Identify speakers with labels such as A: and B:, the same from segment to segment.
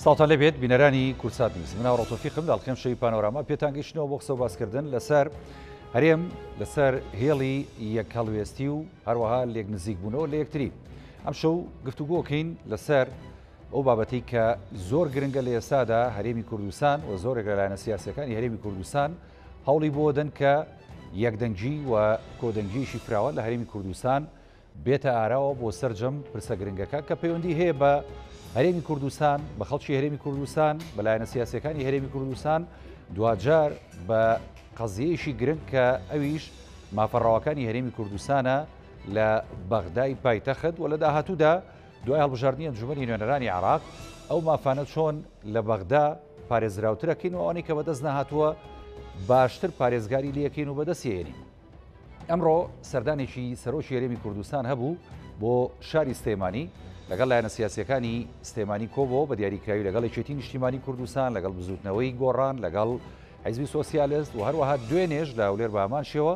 A: ساڵتان لەبێت بینەرانی کورسات نیوز من ڕۆتۆفیقم داڵخێم شەوی پانۆراما پێتان گەیشتنەوە بۆ قسە و باسکردن لەسەر هەرێم لەسەر هێڵی یەک هەڵوێستی و هەروەها لێک نزیک بوونەوە لە یەکتری. ئەم شەو گفتوگۆکەین لەسەر ئەو بابەتەی کە زۆر گرنگە لە ئێستادا هەرێمی کوردستان و زۆرێک لەلایەنە سیاسیەکانی هەرێمی کوردستان هەوڵی بۆ دەن کە یەکدەنگی و کۆدەنگیشی فراوان لە هەرێمی کوردستان بێتە ئاراوە بۆ سەرجەم پرسە گرنگەکە کە پەیوەندی هەیە بە هەرێمی کوردستان بە خەڵکی هەرێمی کوردستان بە لایەنە سیاسیەکانی هەرێمی کوردستان دوجار بە قەزیەیەشی گرنگ کە ئەویش مافەڕاوەکانی هەرێمی کوردستانە لە بەغدای پایتەخت و لە داهاتوودا دوای هەڵبژاردننی ئەنجومەنی نوێنەرانی عێراق ئەو مافانە چۆن لە بەغدا پارێزراوترەکەین و ئەوانەی کە بەدەست نەهاتووە باشتر پارێزگاری لەکەین و بەدەستێنین. ئەمڕۆ سەردانێکی سەرۆکی هەرێمی کوردستان هەبوو بۆ شاری سلێمانی لەگەڵ لایەنە سیاسیەکانی سلێمانی کۆبۆ بە دیاریکراوی لەگەڵ یەکێتی نیشتیمانی کوردستان لەگەڵ بزوتنەوەی گۆڕان لەگەڵ حیزبی سۆسیالیست و هەروەها دوێنێش لە هەولێر بە هەمان شێوە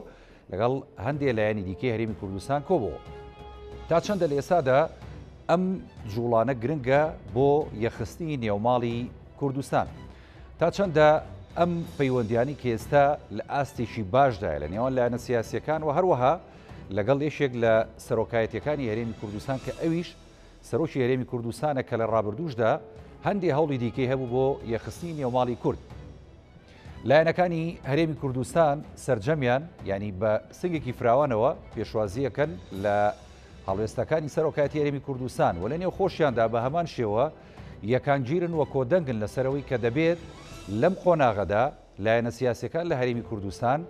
A: لەگەڵ هەندێک لایەنی دیکەی هەرێمی کوردستان کۆبەوە. تا چەندە لە ئێستادا ئەم جوڵانە گرنگە بۆ یەخستنی نێوماڵی کوردستان. تا چەندە ئەم پەیوەندیانی کە ئێستا لە ئاستێکی باشدایە لە نێوان لایەنە سیاسیەکان و هەروەها لەگەڵ یەشێک لە سەرۆکایەتیەکانی هەرێمی کوردستان کە ئەویش سەرۆکی هەرێمی کوردستانە کە لە ڕابردووشدا هەندێک هەوڵی دیکەی هەبوو بۆ یەخستنی نێوماڵی کورد. لایەنەکانی هەرێمی کوردستان سەرجەمیان ینی بە سنگێکی فراوانەوە پێشوازیەکەن لە هەڵوێستەکانی سەرۆکایەتی هەرێمی کوردستان و لە نێو خۆشیاندا بە هەمان شێوە یەکانگیرن وە کۆدەنگن لەسەرەوەی کە دەبێت لەم قۆناغەدا لایەنە سیاسیەکان لە هەرێمی کوردستان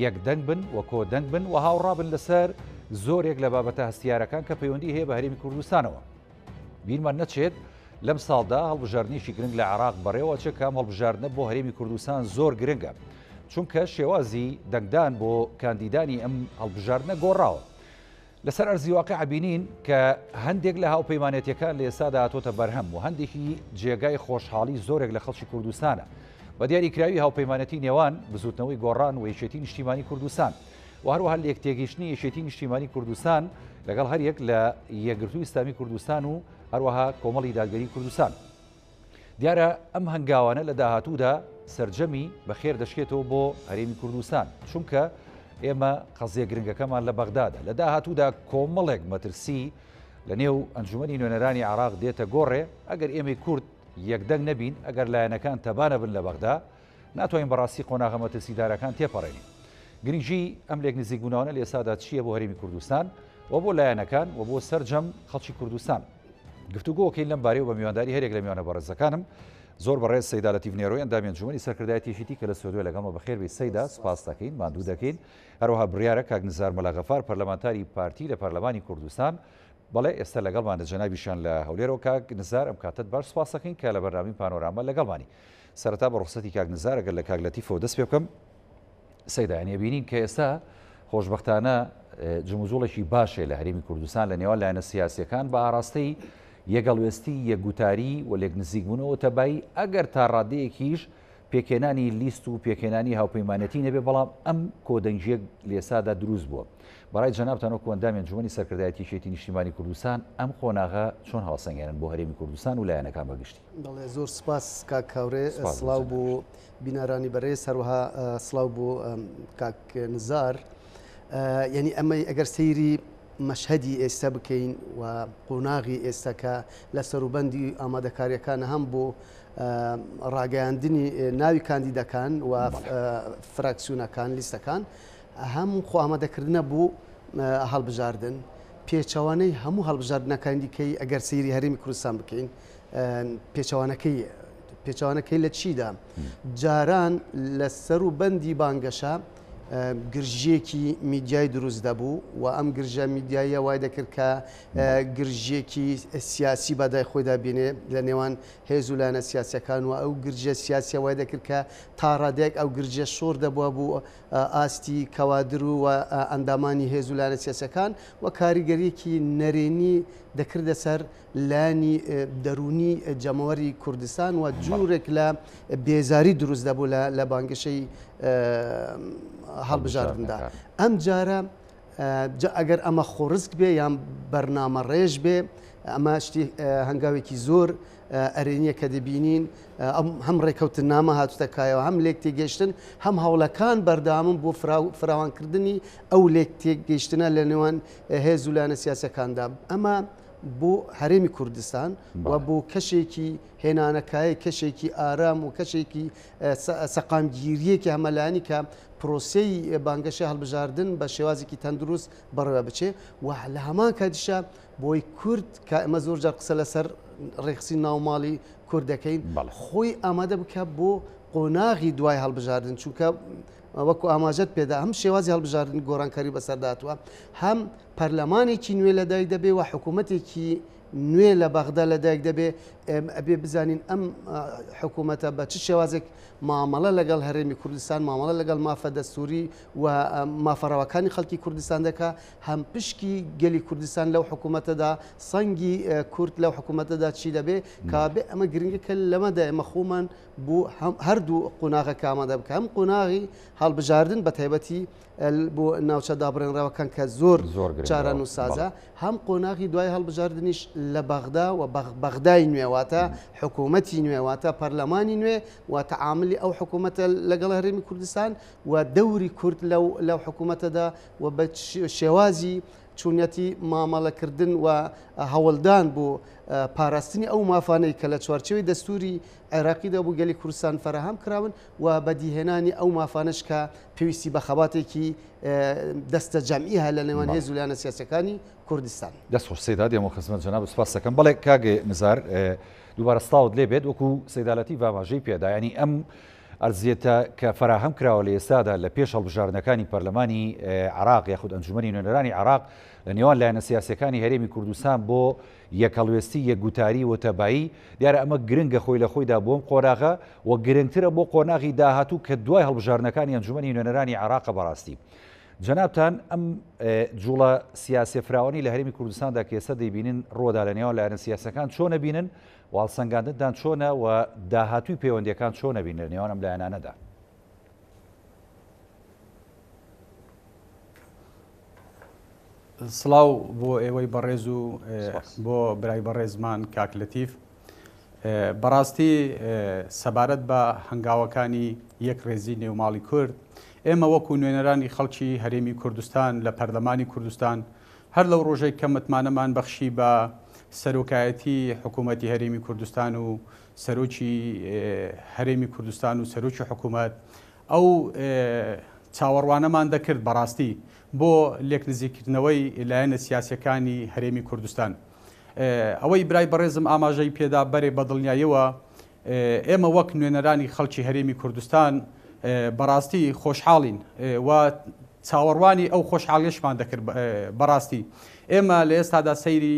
A: یەکدەنگ بن و کۆدەنگ بن و هاوڕابن لەسەر زۆرێک لە بابەتە هەستیارەکان کە پەیوەندی هەیە بە هەرێمی کوردستانەوە. بیرمان نەچێت لەم ساڵدا هەڵبژاردنێکی گرنگ لە عێراق بەڕێوە چ کام هەڵبژاردنە بۆ هەرێمی کوردستان زۆر گرنگە چونکە شێوازی دەنگدان بۆ کاندیدانی ئەم هەڵبژاردنە گۆڕاوە. لەسەر ئەرزی واقع بینین کە هەندێک لە هاوپەیمانێتیەکان لە ئێستادا هاتۆتە بەرهەم و هەندێکی جێگای خۆشحاڵی زۆرێک لە خەڵکی کوردستانە بە دیاریکراوی هاوپەیمانەتی نێوان بزوتنەوەی گۆڕان و یەکێتی نیشتیمانی کوردستان و هەروەها لە یەکتێگەیشتنی یەکێتی نیشتیمانی کوردستان لەگەڵ هەریەک لە یەکگرتووی ئیسلامی کوردستان و هەروەها کۆمەڵی دادگەری کوردستان. دیارە ئەم هەنگاوانە لە داهاتوودا سەرجەمی بەخێر دەشکێتەوە بۆ هەرێمی کوردستان چونکە ئێمە قەزیە گرنگەکەمان لە بەغدادە. لە داهاتوودا کۆمەڵێک مەترسی لە نێو ئەنجومەنی نوێنەرانی عێراق دێتە گۆڕێ ئەگەر ئێمەی کورد یەکدەنگ نەبین ئەگەر لایەنەکان تەبانە بن لە بەغدا ناتوانین بەڕاستی قۆناغە مەترسیدارەکان تێپەڕێنین. گرنگی ئەم لێک نزیک بوونەوەنە لە ئێستادا چییە بۆ هەرێمی کوردستان و بۆ لایەنەکان و بۆ سەرجەم خەڵکی کوردستان. گفتوگۆکەین لەم بارەی و بە میوانداری هەرێک لە میوانە بەڕێزەکانم زۆر بەڕێز سەیدا لەتیڤ نێرۆی ئەندامی ئەنجومەنی سەرکردایەتیشیتی کە لە سوێدوێ لەگەڵمە بەخێر بێ سەیدا سپاس دەکەین ماندوو دەکەین. هەروەها بڕیارە کاک نزار مەلاغەفار پەرلەمانتاری پارتی لە پەرلەمانی کوردستان بەڵێ ئێستا لەگەڵمانە جەنابیشان لە هەولێرەوە کاک نزار ئەم کاتت باش سپاس دەکەین کە لە بەرنامەی پانۆراما لەگەڵمانی. سەرەتا بە ڕوخسەتی کاک نزار ئەگەر لە کاک لەتیفەوە دەست پێ بکەم سەیدا یانە بینین کە ئێستا خۆشبەختانە جموزوڵێکی باشێ لە هەرێمی کوردستان لە نێوان لایەنە سیاسیەکان بە ئاراستەی یەکگەڵوێستی یەکگوتاری و لێک نزیکبوونەوە تەبایی ئەگەر تا ڕادەیەکیش پێکێنانی لیست و پێکێنانی هاوپەیمانەتی نەبێ بەڵام ئەم کۆدەنگیە لێسادا دروست بووە. بەڕای جەنابتانەوە ئەندامی ئەنجومەنی سەرکردایەتی یەکێتی نیشتیمانی کوردستان ئەم قۆناغە چۆن هەڵسەنگێنن بۆ هەرێمی کوردستان و لایەنەکان بەگشتی.
B: بەڵێ زۆر سپاس کاک کاورێ سڵاو بۆ بینارانی بەڕێز هەروەها سڵاو بۆ کاک نزار. یعنی ئەمەی ئەگەر سەیری مەشهدی ئێستا بکەین و قۆناغی ئێستاکە لە سەروبەندی ئامادەکاریەکان هەم بۆ ڕاگەیاندنی ناوی کاندیدەکان و فراکسیۆنەکان لیستەکان هەموو خۆ ئامادەکردنە بۆ هەڵبژاردن پێچەوانەی هەموو هەڵبژاردنەکان دیکەی ئەگەر سەیری هەرێمی کوردستان بکەین پێچەوانەکەی لە چیدا جاران لە سەروبەندی بانگەشە گرژێکی میدیای دروست دەبوو و ئەم گرژە میدیایە وای دەکرد کە گرژێکی سیاسی بەدای خۆیدا بینێ لە نێوان هێز و لایەنە سیاسیەکان و ئەو گرژە سیاسیە وای دەکرد کە تا ڕادێک ئەو گرژە شۆر دەبووە بوو ئاستی کەوادر و ئەندامانی هێز و لایەنە سیاسەکان و کاریگەریەکی نەرێنی دەکردە سەر لانی دەرونی جەمەوەری کوردستان و جوورێک لە بێزاری دروست دەبوو لە بانگشەی هەڵبژاردندا. ئەم جارە ئەگەر ئەمە خۆڕزک بێ یان بەرنامە ڕێژ بێ ئەمە شتی هەنگاوێکی زۆر ئەرێنیە کە دەبینین هەم ڕێکەوتن نامە هاتوتەکایەوە هەم لێک تێگەشتن هەم هەوڵەکان بەردامن بۆ فراوانکردنی ئەو لێک تێگەیشتنە لە نێوان هێز و لایەنە سیاسەکاندا ئەمە بۆ هەرێمی کوردستان و بۆ کەشێکی هێنانەکایی کەشێکی ئارام و کەشێکی سەقامگیریەکی هەمەلایانی کە پرۆسەی بانگەشی هەڵبژاردن بە شێوازێکی تەندروست بەڕێوە بچێ و لە هەمان کاتیشە بۆی کورد کە ئەمە زۆر جار قسە لەسەر ڕێکسی ناوماڵی کورد دەکەین خۆی ئامادە بکە بۆ قۆناغی دوای هەڵبژاردن چونکە وەکو ئاماژەت پێدا هەم شێوازی هەڵبژاردن گۆڕانکاری بەسەرداتوە هەم پەرلەمانێکی نوێ لەدایک دەبێ و حکوومەتێکی نوێ لە بەغدا لەدایک دەبێ ئەبێ بزانین ئەم حکوومەتە بە چ شێوازێک مامەڵە لەگەڵ هەرێمی کوردستان مامەڵە لەگەڵ مافە دەستوری و مافەڕەوەکانی خەڵکی کوردستان دەکا هەم پشکی گەلی کوردستان لەو حکوومەتەدا سەنگی کورد لەو حکوومەتەدا چی دەبێ کابێ ئەمە گرنگەکە لەمەدا ئێمە خۆمان بۆ هەردوو قۆناغەکە ئامادە بکە هەم قۆناغی هەڵبژاردن بە تایبەتی بۆ ناوچە دابڕێنراوەکان کە زۆر چارە نووسازە هەم قۆناغی دوای هەڵبژاردنیش لە بەغدا و بەغدای نوێواتە حکوومەتی نوێواتە پەرلەمانی نوێ واتە عاملی ئەو حکوومەتە لەگەڵ هەرێمی کوردستان و دەوری کورد لەو حکوومەتەدا و بە شێوازی چوونەتی مامەڵەکردن و هەوڵدان بۆ پاراستنی ئەو مافانەی کە لە چوارچەوەی دەستوری عێراقیدا بوو گەلی کوردستان فراهەم کراون و بەدیهێنانی ئەو مافانش کە پێویستی بە خەباتێکی دەستە جەمعی هە لە نێوان هێز و لایەنە سیاسەکانی کوردستان
A: دەست خۆش سەیدا دێمە خزمەت جەناب سپاس دەکەم بەڵێ کاگێ نزار دووبارە ستاوت لێ بێت وەکو سەیدالەتی ڤاماژەی پێدا ینی ئەم ئەرزیەتە کە فراهەم کراوە لە ئێستادا لە پێش هەڵبژاردنەکانی پەرلەمانی عێراق یاخود ئەنجومەنی نوێنەرانی عێراق لە نێوان لایەنە سیاسەکانی هەرێمی کوردستان بۆ یەکەڵوێستی یەکگوتاری وتەبایی دیارە ئەمە گرنگە خۆی لە خۆیدا بۆم قۆناغە و گرنگترە بۆ قۆناغی داهاتوو کە دوای هەڵبژاردنەکانی ئەنجومەنی نوێنەرانی عێراقە بەڕاستی جەنابتان ئەم جوڵە سیاسی فراوانی لە هەرێمی کوردستاندا کە ئێستا دەیبینن ڕۆدا لە نێوان لایەنە سیاسەکان چۆن نەبینن واڵسەنگاندنتان چۆنە و داهاتووی پەیوەندیەکان چۆن نەبینن لە نێوان ئەم لایەنانەدا
C: سڵاو بۆ ئێوەی بەڕێز و بۆ برای بەڕێزمان کاک لەتیف بەڕاستی سەبارەت بە هەنگاوەکانی یەک ڕێزی نێوماڵی کورد ئێمە وەکو نوێنەرانی خەڵکی هەرێمی کوردستان لە پەرلەمانی کوردستان هەر لەو ڕۆژەی کە متمانەمان بەخشی بە سەرۆکایەتی حکوومەتی هەرێمی کوردستان و سەرۆکی هەرێمی کوردستان و سەرۆکی حکوومەت ئەو چاوەڕوانەمان دەکرد بەڕاستی بۆ لێک نزیکردنەوەی لایەنە سیاسەکانی هەرێمی کوردستان ئەوەی برای بەڕێزم ئاماژەی پێدا بەرێ بەدڵنیاییەوە ئێمە وەک نوێنەرانی خەڵکی هەرێمی کوردستان بەڕاستی خۆشحاڵین و چاوەڕوانی ئەو خۆشحاڵیشمان دەکرد بەڕاستی ئێمە لە ئێستادا سەیری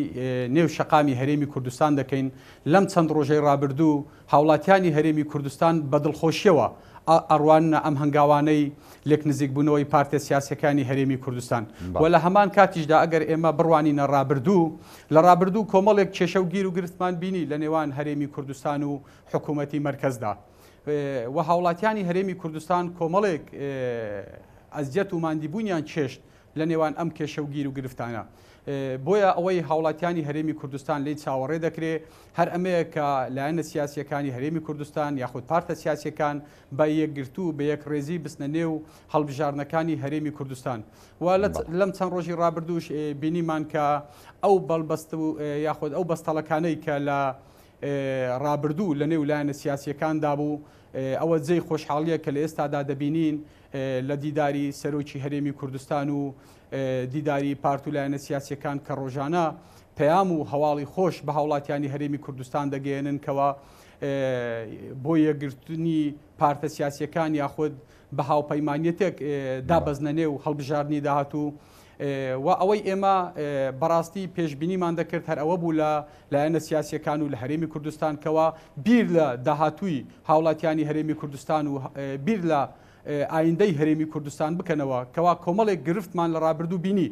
C: نێو شەقامی هەرێمی کوردستان دەکەین لەم چەند ڕۆژەی ڕابردوو هاوڵاتیانی هەرێمی کوردستان بە دڵخۆشیەوە ئەڕوانە ئەم هەنگاوانەی لێک نزیک بوونەوەی پارتە سیاسەکانی هەرێمی کوردستان و لە هەمان کاتیشدا ئەگەر ئێمە بڕوانینە ڕابردوو لە ڕابردوو کۆمەڵێک کێشە و گیر و گرفتمان بینی لە نێوان هەرێمی کوردستان و حکوومەتی مەرکەزدا و هاوڵاتیانی هەرێمی کوردستان کۆمەڵێک ئەزیەت و ماندیبوونیان چێشت لە نێوان ئەم کێشە و گیر و گرفتانە بۆیە ئەوەی هاوڵاتیانی هەرێمی کوردستان لی چاوەڕێ دەکرێت هەر ئەمەیە کە لایەنە سیاسیەکانی هەرێمی کوردستان یاخود پارتە سیاسیەکان بە یەکگرتوو بە یەک ڕێزی بستنە نێو هەڵبژاردنەکانی هەرێمی کوردستان و لەم چەند ڕۆژی ڕابردووش بینیمان کە ئەو بەڵبەست و یاخود ئەو بەستەڵەکانەی کە لە ڕابردوو لە نێو لایەنە سیاسیەکاندا بوو ئەوە جێی خۆشحاڵیە کە لە ئێستادا دەبینین لە دیداری سەرۆکی هەرێمی کوردستان و دیداری پارت و لایەنە سیاسیەکان کە ڕۆژانە پەیام و هەواڵی خۆش بە هاوڵاتیانی هەرێمی کوردستان دەگەێنن کەوە بۆ یەکگرتنی پارتە سیاسیەکان یاخود بە هاوپەیمانیەتێک دابەزنە نێو هەڵبژاردننی داهاتوو و ئەوەی ئێمە بەڕاستی پێشبینیمان دەکرد هەر ئەوە بوو لە لایەنە سیاسیەکان و لە هەرێمی کوردستان کەوە بیر لە داهاتووی هاوڵاتیانی هەرێمی کوردستان و بیر لە ئایندەی هەرێمی کوردستان بکەنەوە کەوا کۆمەڵێک گرفتمان لە ڕابردوو بینی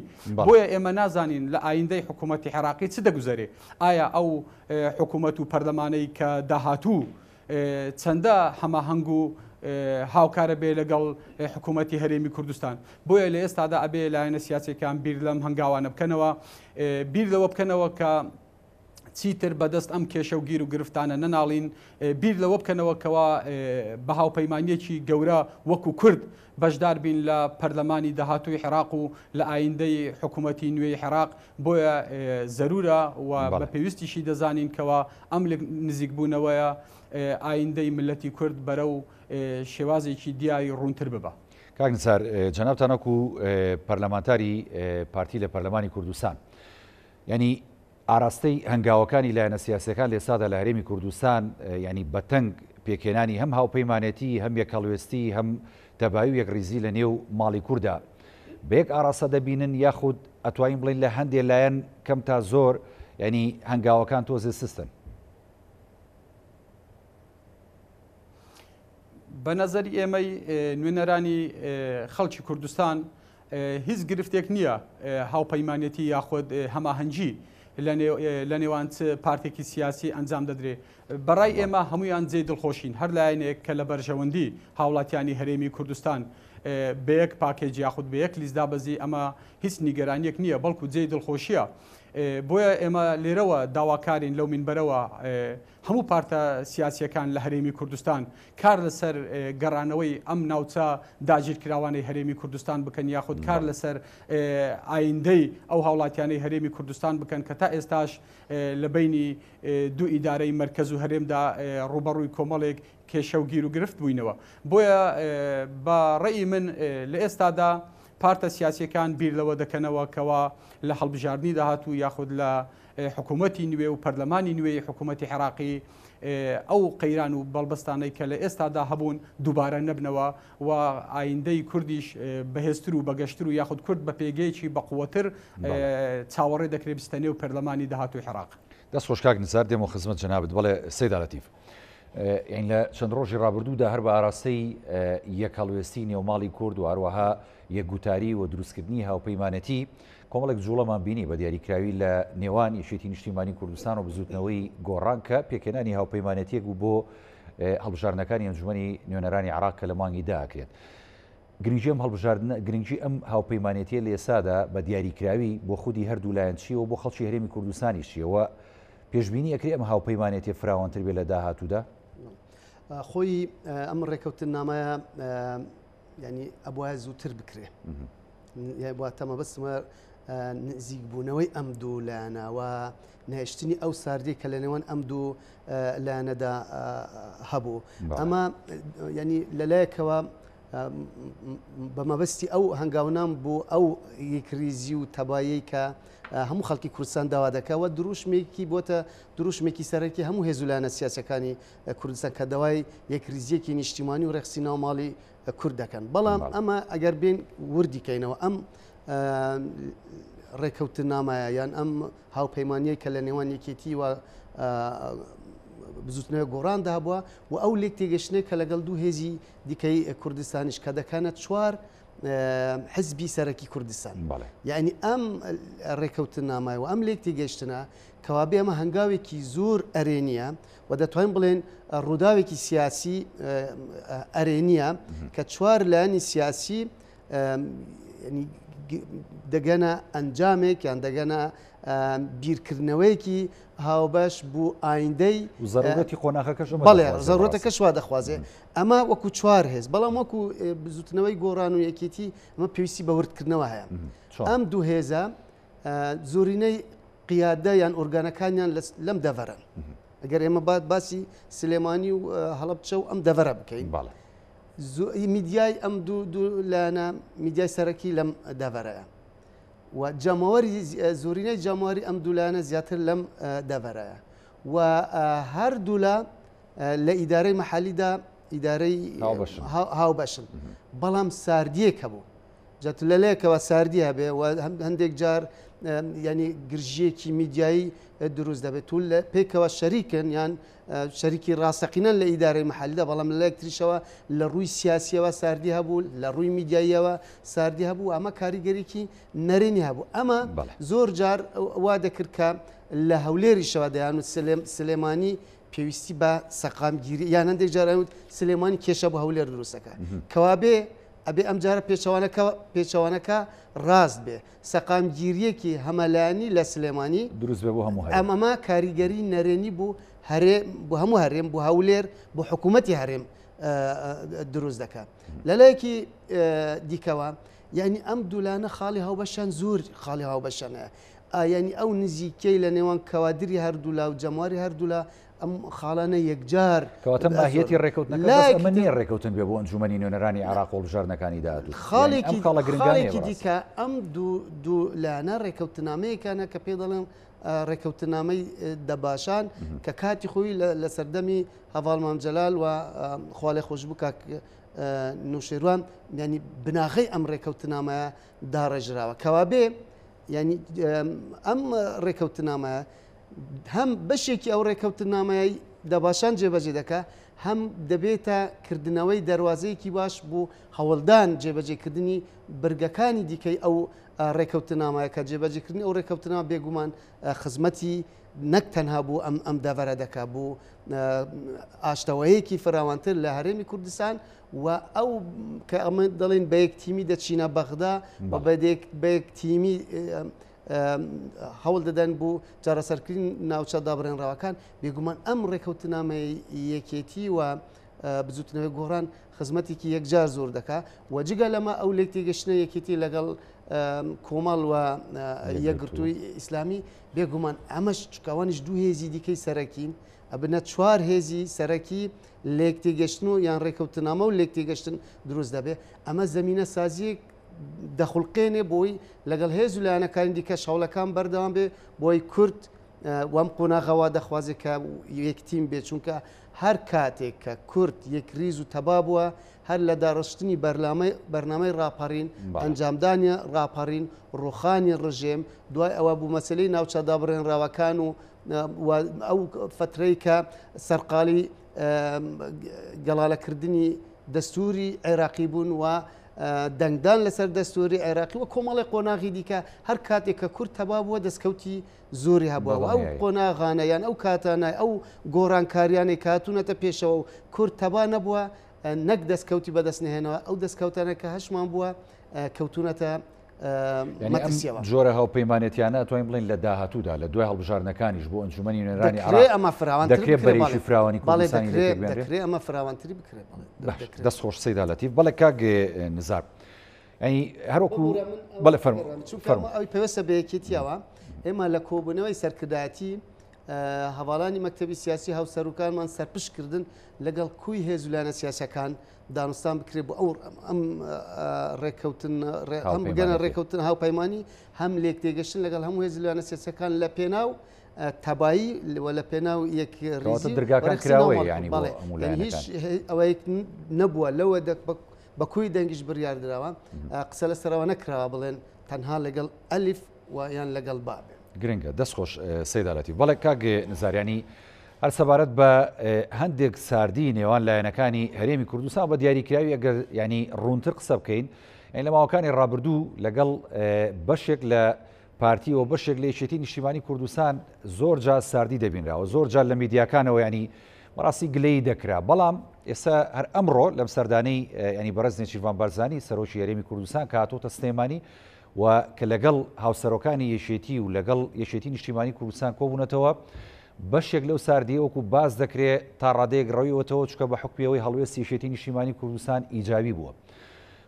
C: بۆیە ئێمە نازانین لە ئایندەی حکوومەتی عێراقی چ دەگوزارێ ئایا ئەو حکوومەت و پەرلەمانەی کە داهاتوو چەندە هەماهەنگ و هاوکارە بێ لەگەڵ حکوومەتی هەرێمی کوردستان بۆیە لە ئێستادا ئەبێ لایەنە سیاسەکان بیر لەم هەنگاوانە بکەنەوە بیر لەوە بکەنەوە کە چیتر بەدەست ئەم کێشە و گیر و گرفتانە نەناڵین بیر لەوە بکەنەوە کەوا بە هاوپەیمانیەکی گەورە وەکو کورد بەشدار بین لە پەرلەمانی داهاتووی عێراق و لە ئایندەی حکوومەتی نوێی عێراق بۆیە زەرورە و بە پێویستیشی دەزانین کەوا ئەم نزیکبوونەوەیە ئایندەی ملەتی کورد بەرە و شێوازێکی دیاری ڕوونتر ببە.
A: کاک نسار جەنابتان وەکو پەرلەمانتاری پارتی لە پەرلەمانی کوردستان ینی ئاراستەی هەنگاوەکانی لایەنە سیاسەکان لە ئێستادا لە هەرێمی کوردستان ینی بەتەنگ پێکێنانی هەم هاوپەیمانەتی هەم یەکەڵوێستی هەم تەبایی و یەکڕیزی لە نێو ماڵی کووردا بە یەک ئاراستە دەبینن یاخود ئەتوانین بڵین لە هەندێک لایەن کەم تا زۆر ینی هەنگاوەکان تۆزێ سستن.
C: بە نەزەری ئێمەی نوێنەرانی خەڵکی کوردستان هیچ گرفتێک نییە هاوپەیمانەتی یاخود هەماهەنگی لە نێوان پارتێکی سیاسی ئەنجام دەدرێت. بەڕای ئێمە هەمویان جێی دڵخۆشین هەر لایەنێک کە لە بەرژەوەندی هاوڵاتیانی هەرێمی کوردستان بە یەک پاکێج یاخود بە یەک لیست دابەزی ئەمە هیچ نیگەرانیەک نییە بەڵکو جێی دڵخۆشیە. بۆیە ئێمە لێرەوە داواکارین لەو منبەرەوە هەموو پارتە سیاسیەکان لە هەرێمی کوردستان کار لەسەر گەڕانەوەی ئەم ناوچە داگیرکراوانەی هەرێمی کوردستان بکەن یاخود کار لەسەر ئایندەی ئەو هاوڵاتیانەی هەرێمی کوردستان بکەن کە تا ئێستاش لە بینی دوو ئیدارەی مەرکەز و هەرێمدا ڕوبەڕووی کۆمەڵێک کێشە و گیر و گرفت بووینەوە. بۆیە بە ڕێی من لە ئێستادا پارتە سیاسیەکان بیر لەوە دەکەنەوە کەوا لە هەڵبژاردننی داهاتوو یاخود لە حکوومەتی نوێ و پەرلەمانی نوێی حکوومەتی عێراقی ئەو قەیران و بەڵبستانەی کە لە ئێستادا هەبوون دووبارە نەبنەوە و ئایندەی کوردیش بەهێزتر و بەگەشتر و یاخود کورد بە پێگەیەکی بەقووەتر چاوەڕێ دەکرێت بستەنێ و پەرلەمانی داهاتووی عێراق.
A: دەست خۆش کاک نزار دێمە خزمەت جەنابەت بەڵێ سەیدا لەتیف. یعنی لە چەند ڕۆژی ڕابردوودا هەر بە ئاراستەی یەکەڵوێستی نێوماڵی کورد و هەروەها یەکگوتاری و دروستکردنی هاوپەیمانەتی کۆمەڵێک جوڵەمان بینی بە دیاریکراوی لە نێوان یەکێتی نیشتیمانی کوردستان و بزوتنەوەی گۆڕان کە پێکێنانی هاوپەیمانەتیەک و بۆ هەڵبژاردنەکانی ئەنجومەنی نوێنەرانی عێراق کە لە مانگی داکرێت. گرنگی ئەم هاوپەیمانەتیە لە ئێستادا بە دیاریکراوی بۆ خودی هەردوو لایەن چیەوە بۆ خەڵکی هەرێمی کوردستانی چیەوە پێشبینی ئەکرێ ئەم هاوپەیمانێتی فراوانتر بێ لە داهاتوودا؟
B: خۆی ئەم ڕێکەوتن نامایە ینی ئەبواە زووتر بکرێ واتەمە بەسمە نزیکبوونەوەی ئەم دوو لایەنەوە نهێشتنی ئەو ساردی کە لە نێوان ئەم دوو لایەنەدا هەبوو. ئەمە ینی لەلایەکەوە بە مەبەستی ئەو هەنگاونام بوو ئەو یەکریزی و تەبایی کە هەموو خەڵکی کوردستان داوا دەکەوە دروشمێکی بۆتە دروشمێکی سەرەکی هەموو هێزولانە سیاسەکانی کوردستان کە داوای یەکریزیەکی نیشتیمانی و ڕێخسی ناوماڵی کورد دەکەن. بەڵام ئەمە ئەگەر بین وردیکەینەوە ئەم ڕێکەوتن نامایە یان ئەم هاوپەیمانیە کە لە نێوان یەکێتی و بزوتنەوە گۆڕاندا بووە و ئەو لێک تێگەشتنێک کە لەگەڵ دوو هێزی دیکەی کوردستانیش کە دەکەنە چوار حزبی سەرەکی کوردستان. یعنی ئەم ڕێکەوتن نامایە و ئەم لێک تێگەشتنە کەوابێ ئەمە هەنگاوێکی زۆر ئەرێنیە و دەتوانین بڵێن ڕووداوێکی سیاسی ئەرێنیە کە چوار لایەنی سیاسی دەگەنە ئەنجامێک یان دەگەنە بیرکردنەوەیکی هاوبەش بوو ئایندەی
A: زەرورەتی قۆناغەکەش
B: بەڵێ زەرورەتەکەش وا دەخوازێ ئەمە وەکو چوار هێز بەڵام وەکو بزوتنەوەی گۆڕان و یەکێتی ئەمە پێویستی بە وردکردنەوە هەیە. ئەم دوو هێزە زۆرینەی قیادە یان ئۆرگانەکانیان لەم دەڤەرن. ئەگەر ئێمە باسی سلێمانی و هەڵەبچە و ئەم دەڤەرە بکەین میدیای ئەم دوو لایەنە میدیای سەرەکی لەم دەڤەرەیە و جەماوەری زۆرینەی جەماوەری ئەم دوو لایەنە زیاتر لەم دەڤەرەیە و هەردوو لە ئیدارەی مەحەلیدا ئیدارەی هاوبەشن بەڵام ساردیەکە بوو جات لەلایەکەوە ساردی هەبێ و هەندێک جار ینی گرژیەکی میدیایی دروست دەبێت و پێکەوە شەریکن یان شەریکی ڕاستەقینەن لە ئیدارەی مەحەلیدا بەڵام لە لایەکتریشەوە لە ڕووی سیاسیەوە ساردی هەبوو لە ڕووی میدیاییەوە ساردی هەبوو ئەمە کاریگەریکی نەرێنی هەبوو. ئەمە زۆر جار وا دەکرد کە لە هەولێریشەوە دەیان و سلێمانی پێویستی بە سەقامگیری یان هەندێک جاران سلێمانی کێشە بۆ هەولێر دروستەکە کەوابێ ئەبێ ئەم جارە پێچەوانەکە ڕاست بێ سەقامگیریەکی هەمەلایانی لە سلێمانی
A: دروست بێ بۆ هەموو
B: ئەمەما کاریگەری نەرێنی بوو بۆ هەموو هەرێم بۆ هەولێر بۆ حکوومەتی هەرێم دروست دەکات لەلایەکی دیکەوە یعنی ئەم دوولانە خاڵی هاوبەشان زۆر خاڵی هاوبەشانە ینی ئەو نزیکەی لە نێوان کەوادری هەردوو لە و جەمواری هەردوو لە ئەم خاڵانە یەکجار
A: کەواتە ماهیەتی ڕێکەوتنەکە ئەمە نییە ڕێکەوتن بێ بۆ ئەنجومەنی نوێنەرانی عێراق و هەڵبژاردنەکانی داهاتوو
B: خاڵێکی دیکە ئەم دوو لایەنە ڕێکەوتنامەیەکانە کە پێ دەڵێن ڕێکەوتنامەی دەباشان کە کاتی خۆی لە سەردەمی هەڤاڵ مامجەلال و خوا خۆشببوو کاک نوشێروان ینی بناغی ئەم ڕێکەوتنامەیە داڕێژراوە کەوا بێ ینی ئەم ڕێکەوتنامەیە هەم بەشێکی ئەو ڕێکەوتنامەیە دەباشان جێبەجێ دەکە هەم دەبێتە کردنەوەی دەواازەیەکی باش بوو هەوڵدان جێبەجێکردنی برگەکانی دیکەی ئەو ڕێکەوتنامەیە کە جێبەجێکردنی ئەو ڕێکەوتنامە بێگومان خزمەتی نەک تەنها بوو ئەم دەڤەرە دەکا بوو ئاشتەوەیەکی فراوانتر لە هەرێمی کوردستان و ئەو کە ئەمە دەڵێن بە یەکتیمی دەچینە بەغدا بە یەکتیمی هەوڵ دەدەن بوو چارەسەرکردن ناوچە دابڕێنراوەکان بێگومان ئەم ڕێکەوتنامەی یەکێتی و بزوتنەوەی گۆڕان خزمەتێکی یەکجار زۆر دەکا و جگە لەمە ئەو لێک تێگەشتنە یەکێتی لەگەڵ کۆمەڵ و یەکگرتووی ئیسلامی بێگومان ئەمەش چکاوانیش دوو هێزی دیکەی سەرەکین ئەبنە چوار هێزی سەرەکی لێک تێگەشتن و یان ڕێکەوتنامە و لێک تێگەشتن دروست دەبێت ئەمە زەمینە سازیەک دەخڵقێنێ بۆی لەگەڵ هێز و لایەنەکانی دیکە شەوڵەکان بەردەوام بێ بۆی کورد وەم قۆناغەوا دەخوازێت کە یەکتیم بێت چونکە هەر کاتێک کە کورد یەک ریز و تەبا بووە هەر لە داڕشتنی بەرنامەی ڕاپەڕین ئەنجامدانی ڕاپەڕین ڕوخانی ڕژێم دوای ئەوە بوو مەسلەی ناوچە دابڕێنراوەکان و ئەو فترەی کە سەرقالی گەڵالەکردنی دەستوری عێراقی بوون و دەنگدان لەسەر دەستوری عێراقی و کۆمەڵی قۆناغی دیکە هەر کاتێک کە کورد تەبا بووە دەستکەوتی زۆری هەبووە ئەو قۆناغانە یان ئەو کاتانای ئەو گۆڕانکاریانەی کاتونەتە پێشەوە و کورد تەبا نەبووە نەک دەستکەوتی بەدەستنهێنەوە ئەو دەستکەوتانە کە هەشمان بووە کەوتونەتە
A: جۆرە هاوپەیمانێتیانە توانین بڵین لە داهاتوودا لە دوای هەڵبژاردنەکانیش بۆ ئەنجومەنی نوێنەرانی عێراق دەکرێت بەرەیشی فراوانی کوردستانی
B: دەکرێت ئەمە فراوانتری بکرێت
A: دەست خۆش سەیدا لەتیف بەڵێ کاگێ نزار ئەنی هەروەکو بەڵێ
B: ئەوی پێوەستە بەیەکێتیەوە ئێمە لە کۆبوونەوەی سەرکردایەتی هەواڵانی مەکتەبی سیاسی هاوسەرروکانمان سەرپشکردن لەگەڵ کوی هێزولانە سیاسەکان دانوستان بکرێت بۆ ئەم ڕێککەوتن هەم بگەنە ڕێککەوتن هاوپەیمانی هەم لێک تێگەشتن لەگەڵ هەموو هێزولانە سیاسەکان لە پێناو تەبایی لە پێناو یەک
A: درگاکان کراوە ینی
B: هیچ ئەوەیەک نەبووە لەوە بە کوی دەنگیش بڕیاردراوە قسە لە سەرەوە نەکراوە بڵێن تەنها لەگەڵ ئەلیف و یان لەگەڵ بابێ
A: گرنگە دەستخۆش سەیداڵەتی بەڵێ کاگێ نزاریانی هەر سەبارەت بە هەندێک ساردی نێوان لایەنەکانی هەرێمی کوردستان بە دیاریکراوی ئەگەر ینی ڕوونتر قسە بکەین لە ماوەکانی ڕابردوو لەگەڵ بەشێک لە پارتی و بەشێک لە یەکێتی نیشتیمانی کوردستان زۆر جا ساردی دەبینراوە زۆر جار لە میدیاکانەوە ینی بەڕاستی گلەی دەکرا بەڵام ئێستا هەر ئەمڕۆ لەم سەردانەی ینی بەڕێز نێچیروان بارزانی سەرۆکی هەرێمی کوردستان کە هاتۆتە سلێمانی و کە لەگەڵ هاوسەرۆکانی یەکێتی و لەگەڵ یەکێتی نیشتیمانی کوردستان کۆبوونەتەوە بەشێک لەو ساردی وەکو باز دەکرێت تا ڕادەیەک ڕەویەوەتەوە چکە بە حکومیەوەی هەڵوێستی یەکێتی نیشتیمانی کوردستان ئیجابی بووە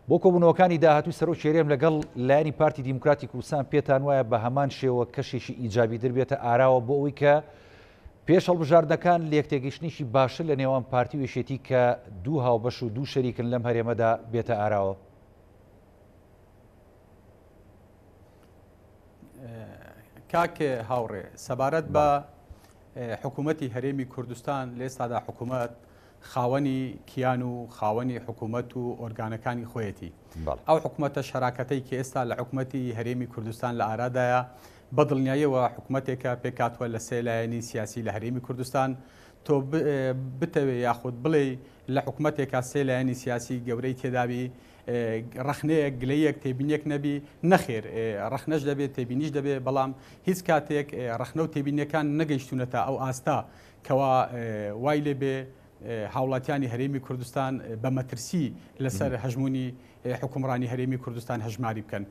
A: بۆ کۆبوونەوەکانی داهاتووی سەرۆکی هەرێم لەگەڵ لایەنی پارتی دیموکراتی کوردستان پێتان وایە بە هەمان شێوە کەشێکی ئیجابی دەبێتە ئاراوە بۆ ئەوەی کە پێش هەڵبژاردنەکان لێکتێگەشتنیشی باشتر لە نێوان پارتی و یەکێتی کە دوو هاوبەش و دوو شەریکن لەم هەرێمەدا بێتە ئاراوە
C: کاکێ هاوڕێ سەبارەت بە حکوومەتی هەرێمی کوردستان لێستادا حکوومەت خاوەنی کیان و خاوەنی حکوومەت و ئۆرگانەکانی خۆیەتی ئەو حکوومەتە شەراکەتەی کە ئێستا لە حکوومەتی هەرێمی کوردستان لە ئارادایە بەدڵنیاییەوە حکوومەتێکە پێکاتوە لە سێ لایەنی سیاسی لە هەرێمی کوردستان تۆ بتەوێ یاخود بڵێ لە حکوومەتێکا سێ لایەنی سیاسی گەورەی تێدابی ڕخنەیەک گلەیەک تێبینیەک نەبی نەخێر ڕخنەش دەبێت تێبینیش دەبێت بەڵام هیچ کاتێک ڕخنە و تێبینیەکان نەگەیشتونەتە ئەو ئاستا کەوا وای لێبێ هاوڵاتیانی هەرێمی کوردستان بە مەترسی لەسەر هەژمونی حکومڕانی هەرێمی کوردستان هەژماری بکەن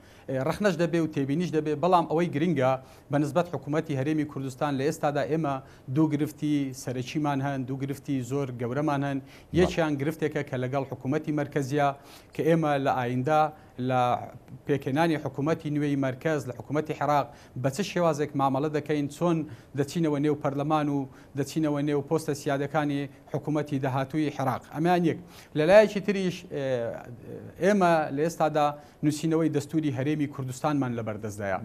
C: ڕخنەش دەبێ و تێبینیش دەبێ بەڵام ئەوەی گرنگە بە نسبەت حکوومەتی هەرێمی کوردستان لە ئێستادا ئێمە دوو گرفتی سەرەکیمان هەن دوو گرفتی زۆر گەورەمان هەن یەکیان گرفتێکە کە لەگەڵ حکوومەتی مرکزیە کە ئێمە لە ئایندا لە پێکێنانی حکوومەتی نوێی مرکز لە حکوومەتی عێراق بە چ شێوازێک مامەڵە دەکەین چۆن دەچینەوە نێو پەرلەمان و دەچینەوە نێو پۆستە سیادەکانی حکوومەتی داهاتووی عێراق ئەمان یەک لەلایەکی تریش ئێمە لە ئێستادا نووسینەوەی دەستوری هەرێمی کوردستانمان لەبەردەستدایە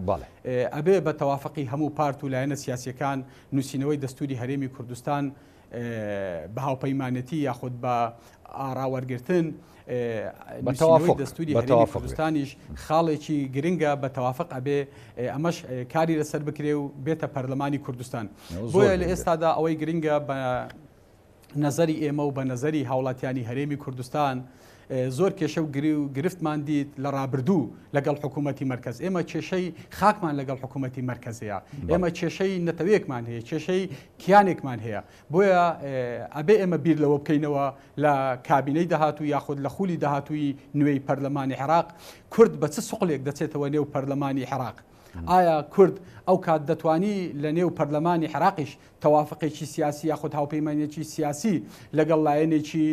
C: ئەبێ بە تەوافقی هەموو پارت و لایەنە سیاسیەکان نووسینەوەی دەستوری هەرێمی کوردستان بە هاوپەیمانەتی یاخود بە ئاراوەرگرتن دەستوری هەرێمی کوردستانیش خاڵێکی گرنگە بە تەوافق ئەبێ ئەمەش کاری لەسەر بکرێ و بێتە پەرلەمانی کوردستان بۆیە لە ئێستادا ئەوەی گرنگە بە نەزەری ئێمە و بە نەزەری هاوڵاتیانی هەرێمی کوردستان زۆر کێشە و گرفتمان دیت لە ڕابردوو لەگەڵ حکوومەتی مرکز ئێمە کێشەی خاکمان لەگەڵ حکوومەتی مرکزەیە ئێمە کێشەی نەتەوەیەکمان هەیە کێشەی کیانێکمان هەیە بۆیە ئەبێ ئێمە بیر لەوە بکەینەوە لە کابینەی داهاتوو یاخود لە خولی داهاتووی نوێی پەرلەمانی عێراق کورد بە چ سوقلێک دەچێتەوە نێو پەرلەمانی عێراق ئایا کورد ئەو کات دەتوانی لە نێو پەرلەمانی عێراقیش تەوافقێکی سیاسی یاخود هاوپەیمانێکی سیاسی لەگەڵ لایەنێکی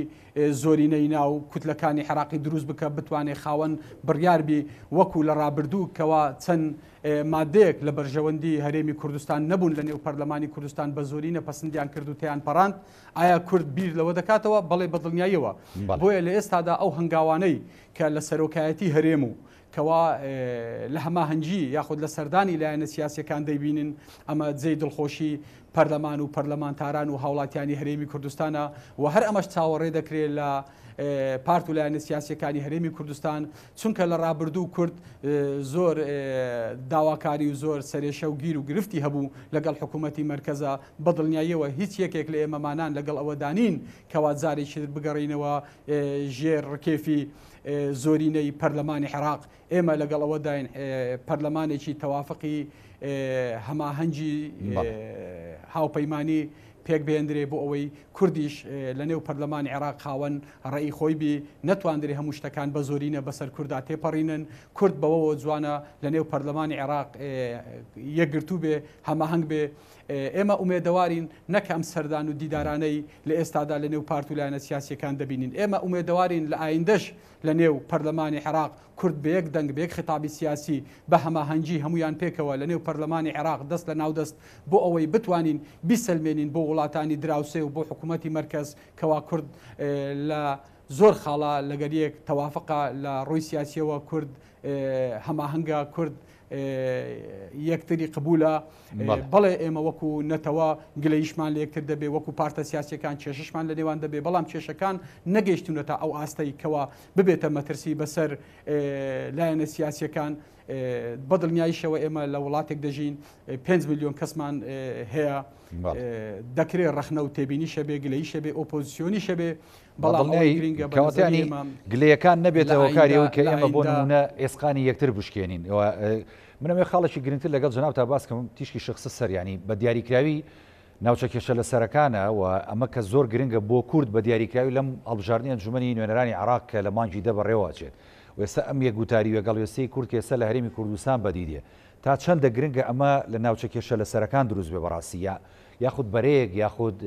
C: زۆرینەی ناو کوتلەکانی عێراقی دروست بکە بتوانێت خاوەن بڕیاربی وەکو لە ڕابردوو کەوا چەند مادەیەک لە بەرژەوەندی هەرێمی کوردستان نەبوون لە نێو پەرلەمانی کوردستان بە زۆرینە پەسەندیان کرد و تیان پەڕاند ئایا کورد بیر لەوە دەکاتەوە بەڵێ بەدڵنیاییەوە بۆیە لە ئێستادا ئەو هەنگاوانەی کە لە سەرۆکایەتی هەرێم و کەوا لە هەماهەنگی یاخود لە سەردانی لایەنە سیاسیەکان دەیبینن ئەمە جێی دڵخۆشی پەرلەمان و پەرلەمانتاران و هاوڵاتیانی هەرێمی کوردستانە و هەر ئەمەش چاوەڕێ دەکرێت لە پارت و لایەنە سیاسیەکانی هەرێمی کوردستان چونکە لە ڕابردوو کورد زۆر داواکاری و زۆر سەرێشە و گیر و گرفتی هەبوو لەگەڵ حکوومەتی مرکزە بەدڵنیاییەوە هیچ یەکێک لە ئێمەمانان لەگەڵ ئەوە دانین کەوا جارێکی بگەڕینەوە ژێر ڕکێفی زۆرینەی پەرلەمانی عێراق ئێمە لەگەڵ ئەوە داین پەرلەمانێکی تەوافقی هەماهەنگی هاوپەیمانی پێک بێندرێ بۆ ئەوەی کوردیش لە نێو پەرلەمانی عێراق خاوەن ڕێی خۆی بی نەتواندرێ هەموو شتەکان بە زۆرینە بەسەر کووردا تێپەڕینن کورد بەوەوە جوانە لە نێو پەرلەمانی عێراق یەکگرتوو بێ هەماهەنگ بێ ئێمە ئومێدەوارین نەک ئەم سەردان و دیدارانەی لە ئێستادا لە نێو پارت و لایەنە سیاسیەکان دەبینین ئێمە ئومێدەوارین لە ئایندەش لە نێو پەرلەمانی عێراق کورد بە یەک دەنگ بە یەک خیتابی سیاسی بە هەماهەنگی هەمویان پێکەوە لە نێو پەرلەمانی عێراق دەست لە ناودەست بۆ ئەوەی بتوانین بیسەلمێنین بۆ وڵاتانی دراوسێ و بۆ حکوومەتی مرکز کەوا کورد لە زۆر خاڵە لەگەریەک تەوافقە لە ڕووی سیاسیەوە کورد هەماهەنگە کورد یەکتری قبولە بەڵێ ئێمە وەکو نەتەوە گلەیشمان لە یەکتر دەبێ وەکو پارتە سیاسیەکان کێششمان لە نێوان دەبێ بەڵام کێشەکان نەگەیشتونەتە ئەو ئاستەی کەوا ببێتە مەترسی بەسەر لایەنە سیاسیەکان بەدڵنیاییشەوە ئێمە لە وڵاتێک دەژین 5 میلیۆن کەسمان هەیە دەکرێت ڕەخنە و تێبینیشە بێ گلەیشە بێ ئۆپۆزیسیۆنیشە بێ بەڵام
A: کەواتانی گلەیەکان نەبێتەوە کاریەوە کە ئێمە بۆ نمونە ئێسقانی یەکتر بشکێنین منەوێ خاڵێکی گرنگتر لەگەڵ جەناب تا باسکەم تیشکی شخص سەریانی بە دیاریکراوی ناوچە کێشە لە سەرەکانە و ئەمە کە زۆر گرنگە بۆ کورد بە دیاریکراوی لەم هەڵبژاردننی ئەنجومەنی نوێنەرانی عێراق کە لە مانگی دەبڕێوەچێت وێستا ئەم یەکگوتاری وەگەڵوێستەی کورد کێسە لە هەرێمی کوردستان بەدیدێ تا چەندە گرنگە ئەمە لە ناوچە کێشە لە سەرەکان دروست بێ بەڕاستیە یاخود بەرەیەک یاخود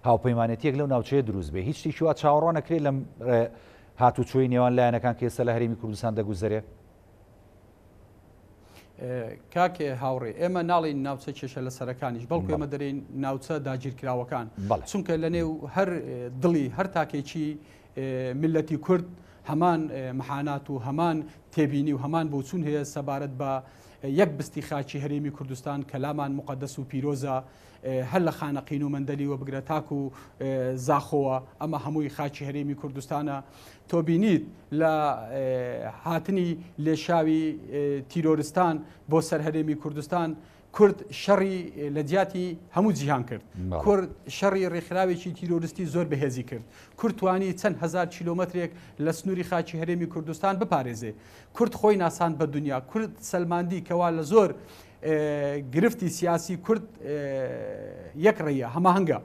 A: هاوپەیمانەتیەک لەو ناوچەیە دروست بێ هیچ شتێکی وا چاوەڕوان نەکرێت لەم هاتوچۆی نێوان لایەنەکان کێسە لە هەرێمی کوردستان دەگوزارێت
C: کاکێ هاوڕێ ئێمە ناڵین ناوچە کێشە لە سەرەکانیش بەڵکو ئێمە دەرین ناوچە داگیرکراوەکان چونکە لە نێو هەر دڵی هەر تاکێکی ملەتی کورد هەمان محانات و هەمان تێبینی و هەمان بۆچوون هەیە سەبارەت بە یەک بستی خاچی هەرێمی کوردستان کەلامان مقدس و پیرۆزە هەر لە خانەقین و مەندەلیوە بگرە تاک و زاخۆوە ئەمە هەمووی خاچی هەرێمی کوردستانە تۆ بینیت لە هاتنی لێشاوی تیرۆرستان بۆ سەر هەرێمی کوردستان کورد شەڕی لە جیاتی هەموو جیهان کرد کورد شەڕی ڕێکخراوێکی تیرۆریستی زۆر بەهێزی کرد کورد توانی چەند هزار کیلۆمەترێک لە سنووری خاچی هەرێمی کوردستان بپارێزێ کورد خۆی ناسان بە دنیا کورد سەلماندی کەوا لە زۆر گرفتی سیاسی کورد یەک ڕێیە هەماهەنگە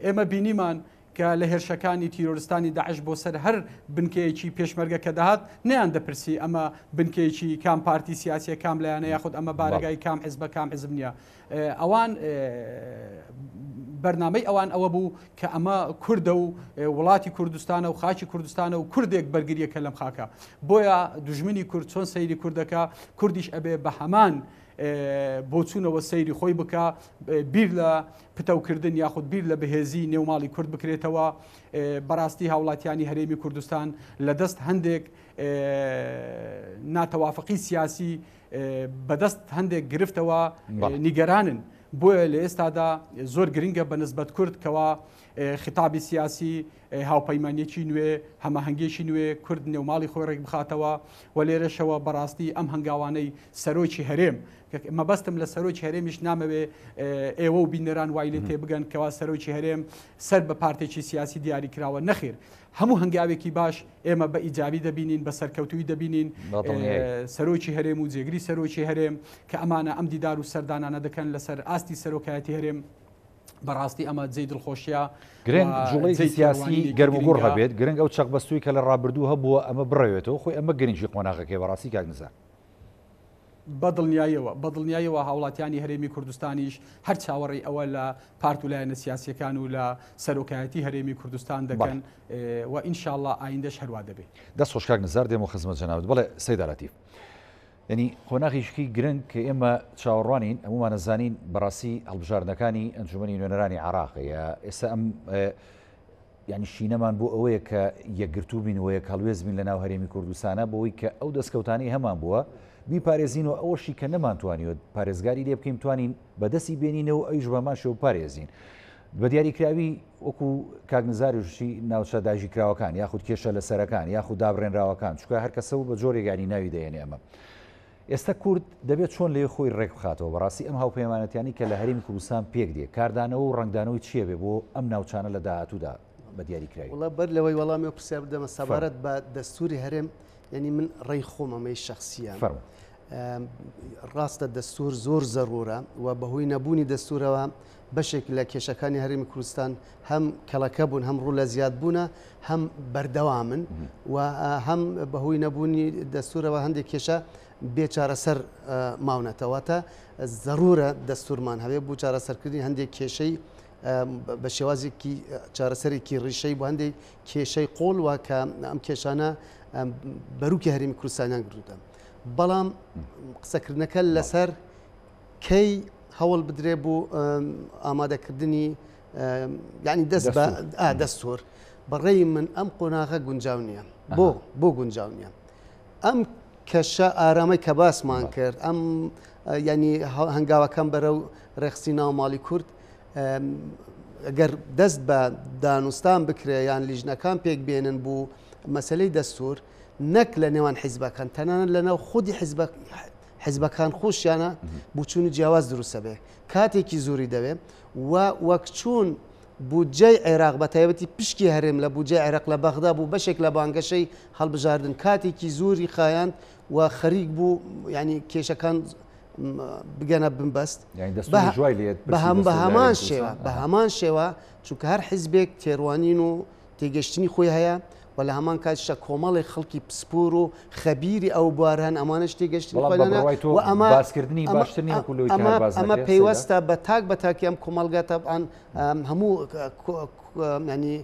C: ئێمە بینیمان کە لە هێرشەکانی تیرۆریستانی داعش بۆ سەر هەر بنکەیەکی پێشمەرگە کە داهات نەیان دەپرسی ئەمە بنکەیەکی کام پارتی سیاسی کام لایەنە یاخود ئەمە بارگای کام حزب کام حزب نییە ئەوان بەرنامەی ئەوان ئەوە بوو کە ئەمە کوردە و وڵاتی کوردستانە و خاکی کوردستانە و کوردێک بەرگریەکە لەم خاکە بۆیە دوژمنی کورد چۆن سەیری کوردەکە کوردیش ئەبێ بە هەمان بۆچوونەوە سەیری خۆی بکە بیر لە پتەوکردن یاخود بیر لە بەهێزی نێوماڵی کورد بکرێتەوە بەڕاستی هاوڵاتیانی هەرێمی کوردستان لە دەست هەندێک ناتەوافقی سیاسی بەدەست هەندێک گرفتەوە نیگەرانن بۆیە لە ئێستادا زۆر گرنگە بە نسبەت کورد کەوا خطابی سیاسی هاوپەیمانێکی نوێ هەماهەنگێکی نوێ کورد نێوماڵی خۆی ڕێک بخاتەوە و لێرەشەوە بەڕاستی ئەم هەنگاوانەی سەرۆکی هەرێم مەبەستم لە سەرۆکی هەرێمیش نامەوێ ئێوە و بینەران وای لێ تێبگەن کەوا سەرۆکی هەرێم سەر بە پارتێکی سیاسی دیاری کراوە نەخیر هەموو هەنگاوێکی باش ئێمە بە ئیجابی دەبینین بە سەرکەوتوی دەبینین سەرۆکی هەرێم و جێگری سەرۆکی هەرێم کە ئەمانە ئەم دیدار و سەردانانە دەکەن لەسەر ئاستی سەرۆکایەتی هەرێم بەڕاستی ئەمە جێی دڵخۆشیە
A: گرنگ جوڵەی سیاسی گەرموگوڕ هەبێت گرنگ ئەو چەقبەستووی کە لە ڕابردوو هەبووە ئەمە بڕێوێتەوە خۆی ئەمە گرنگی قۆناغەکەی بەڕاستی کاک نزار
C: بەدڵنیاییەوە هاوڵاتیانی هەرێمی کوردستانیش هەر چاوەڕێی ئەوە لە پارت و لایەنە سیاسیەکان و لە سەرۆکایەتی هەرێمی کوردستان دەکەن و ئینشاءڵڵا ئایندەش هەروە دەبێت
A: دەست خۆش کاک نزار دێمە خزمەت جەنابەت بەڵێ سەیدا لەتیف ینی قۆناغیشکی گرنگ کە ئێمە چاوەڕوانین ئەمومان نەزانین بەڕاستی هەڵبژاردنەکانی ئەنجومەنی نوێنەرانی عێراقەیە ئێستا ئەم ینی شینەمان بۆ ئەوەیە کە یەکگرتوو بینەوەیە هەڵوێز بین لە ناو هەرێمی کوردستانە بۆەوەی کە ئەو دەستکەوتانی هەمان بووە بیپارێزینەوە ئەوەشی کە نەمانتوانیوە پارێزگاری لێ بکەین توانین بەدەستی بێنینەوە ئەویش بەماشەوە پارێزین بە دیاریکراوی وەکو کاک نزاریشی ناوچە داژی کراوەکان یاخود کێشە لە سەرەکان یاخود دابڕێنراوەکان چکە هەر کەسە و بە جۆرێکانی ناوی دەێنێ ئەمە ئێستا کورد دەبێت چۆن لێ خۆی ڕێک بخاتەوە بەڕاستی ئەم هاوپەیمانەتیانی کە لە هەرێمی کوردستان پێک دێ کاردانەوە و ڕنگدانەوەی چیە بێ بۆ ئەم ناوچانە لە داهاتوودا بە دیاریکراوی
B: وڵا بەر لەوەی وەڵامی پرسیار بدەمە سەبارەت بە دەستوری هەرێم ینی من ڕێی خۆمەمەی شخصیە ڕاستە دەستور زۆر زەڕورە و بەهۆی نەبوونی دەستورەوە بەشێک لە کێشەکانی هەرێمی کوردستان هەم کەڵەکە بوون هەم ڕوو لە زیاد بوونە هەم بەردەوامن و هەم بەهۆی نەبوونی دەستورەوە هەندێک کێشە بێچارەسەر ماونەتەوەتە زەڕورە دەستورمان هەبێ بوو چارەسەرکردنی هەندێک کێشەی بە شێوازێکی چارەسەرێکی ڕیشەی بۆ هەندێک کێشەی قۆڵ وە کە ئەم کێشانە بەروکی هەرێمی کوردستانیان گرتوتە بەڵام قسەکردنەکە لەسەر کەی هەوڵ بدرێ بۆ ئامادەکردنی یعنی دەست بە دەستور بەڕێی من ئەم قۆناغە گونجاو نییە بۆ گونجاو نییە ئەم کەشە ئارامەی کە باسمان کرد ئەم ینی هەنگاوەکەم بەرەو ڕێخستی ناو ماڵی کورد ئەگەر دەست بە دانوستان بکرێ یان لیژنەکان پێک بێنن بوو مەسلەی دەستور نەک لە نێوان حیزبەکان تەنانەت لە ناو خودی حیزبەکان خۆشیانە بچوونی جیاواز دروستە بێ کاتێکی زۆری دەوێت و وەک چوون بودجەی عێراق بە تایبەتی پشکی هەرێم لە بودجەی عێراق لە بەغدا بوو بەشێک لە بانگەشەی هەڵبژاردن کاتێکی زۆری خایاند و خەریک بوو ینی کێشەکان بگەنە بنبەست بە هەمان شێوە چونکە هەر حیزبێک تێڕوانین و تێگەشتنی خۆی هەیە و لە هەمان کاتشە کۆمەڵی خەڵکی پسپور و خەبیری ئەو بواران ئەمانش تێگەشتنی ئەمە پێیوەستە بە تاکی ئەم کۆمەلگاتە هەموو ینی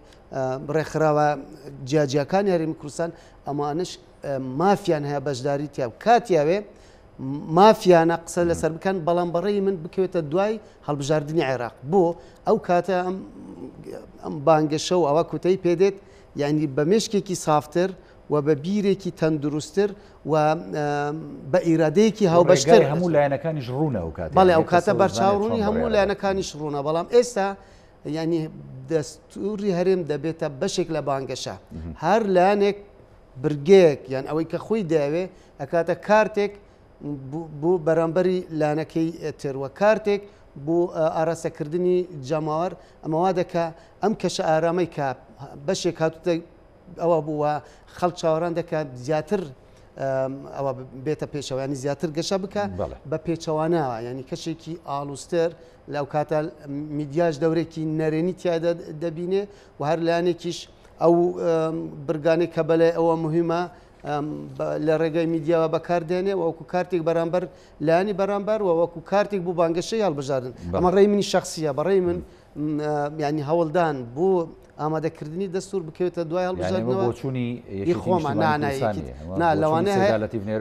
B: ڕێکخراوە جیاجیەکانی هەرێمی کوردستان ئەمانش مافیان هەیە بەشداری تیا کاتیاوێ مافیانە قسە لەسەر بکەن بەڵام بەڕێی من بکەوێتە دوای هەڵبژاردننی عێراق بۆ ئەو کاتە ئەم بانگەشە و ئەوە کوتەی پێدێت یعنی بە مشکێکی سافتر و بە بیرێکی تەندروستتر و بە ئیرادەیەکی هاوبەشتر
A: هەموو لایەنەکانیش ڕوونە و کات
B: بەڵێ ئەو کاتە بەرچاوڕوونی هەموو لایەنەکانیش ڕوونە بەڵام ئێستا ینی دەستوری هەرێم دەبێتە بەشێک لە بانگەشە هەر لایەنێک برگەیەک یان ئەوەی کە خۆی داوێ ئەکاتە کارتێک بۆ بەرامبەری لایەنەکەی تێروە کارتێک بۆ ئاراستەکردنی جەماوەر ئەمەوا دەکا ئەم کەشە ئارامەی کە بەشێک هاتوتە ئەوە بووە خەڵک چاوەڕان دەکات زیاتر ئەوە بێتە پێشەوە ینی زیاتر گەشە بکە بە پێچەوانەوە ینی کەشێکی ئاڵوستر لەو کاتە میدیاش دەورێکی نەرێنی تیادا دەبینێ و هەر لایەنێکیش ئەو برگانێک کە بەلێ ئەوە مهمە لە ڕێگەی میدیاوە بەکاردێنێ وەکو کارتێک بەرامبەر لایانی بەرامبەر و وەکو کارتێک بوو بانگەشەی هەڵبژاردن ئەمە ڕێی منی شخصیە بەڕێی من ینی هەوڵدان بۆ ئامادەکردنی دەستور بکەوێتە دوای هەڵبژاردنەوە خۆمان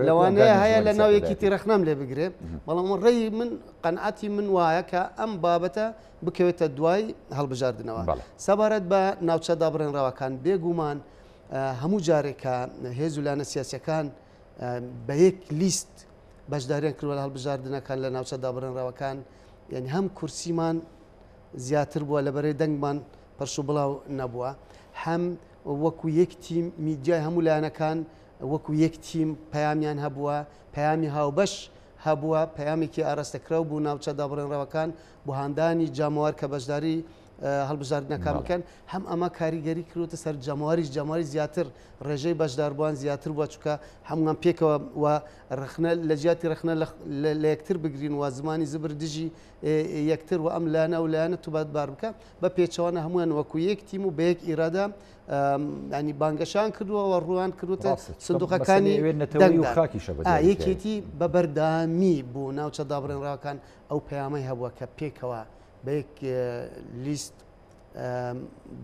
B: لەوانەیە هەیە لە ناوێکی تیرەخنەم لێ بگرێ بەڵام ڕێی من قەنعەتی من وایە کە ئەم بابەتە بکەوێتە دوای هەڵبژاردنەوە سەبارەت بە ناوچە دابڕێنراوەکان بێگومان هەموو جارێکە هێز و لانە سیاسەکان بە یەک لیست بەشداریان کردوە لە هەڵبژاردنەکان لە ناوچە دابڕێنراوەکان یعنی هەم کورسیمان زیاتر بووە لەبەرەی دەنگمان پەرش و بڵاو نەبووە هەم وەکو یەک تیم میدیای هەموو لایەنەکان وەکو یەک تیم پەیامیان هەبووە پەیامی هاوبەش هەبووە پەیامێکی ئاراستەکراو بوو ناوچە دابڕێنراوەکان بۆ هاندانی جاماوار کە بەشداری هەڵبژاردنەکان بکەن هەم ئەمە کاریگەری کردوتە سەر جەماواری زیاتر ڕێژەی بەشداربووان زیاتر بووە چکە هەمووان پێکەوە و ڕخنە لە جیاتی ڕخنە لە یەکتر بگرین و زمانی زبر دژی یەکتر و ئەم لایەنە و لایەنە توبەتبار بکە بە پێچەوانە هەمویان وەکو یەک تیم و بە یەک ئیرادا ینی بانگەشان کردووەوە ڕوان کردوتە سندوقەکانی یەکێتی بە بەردامی بوو ناوچە دابڕێنراوەکان ئەو پەیامەی هەبووە کە پێکەوە بە یەک لیست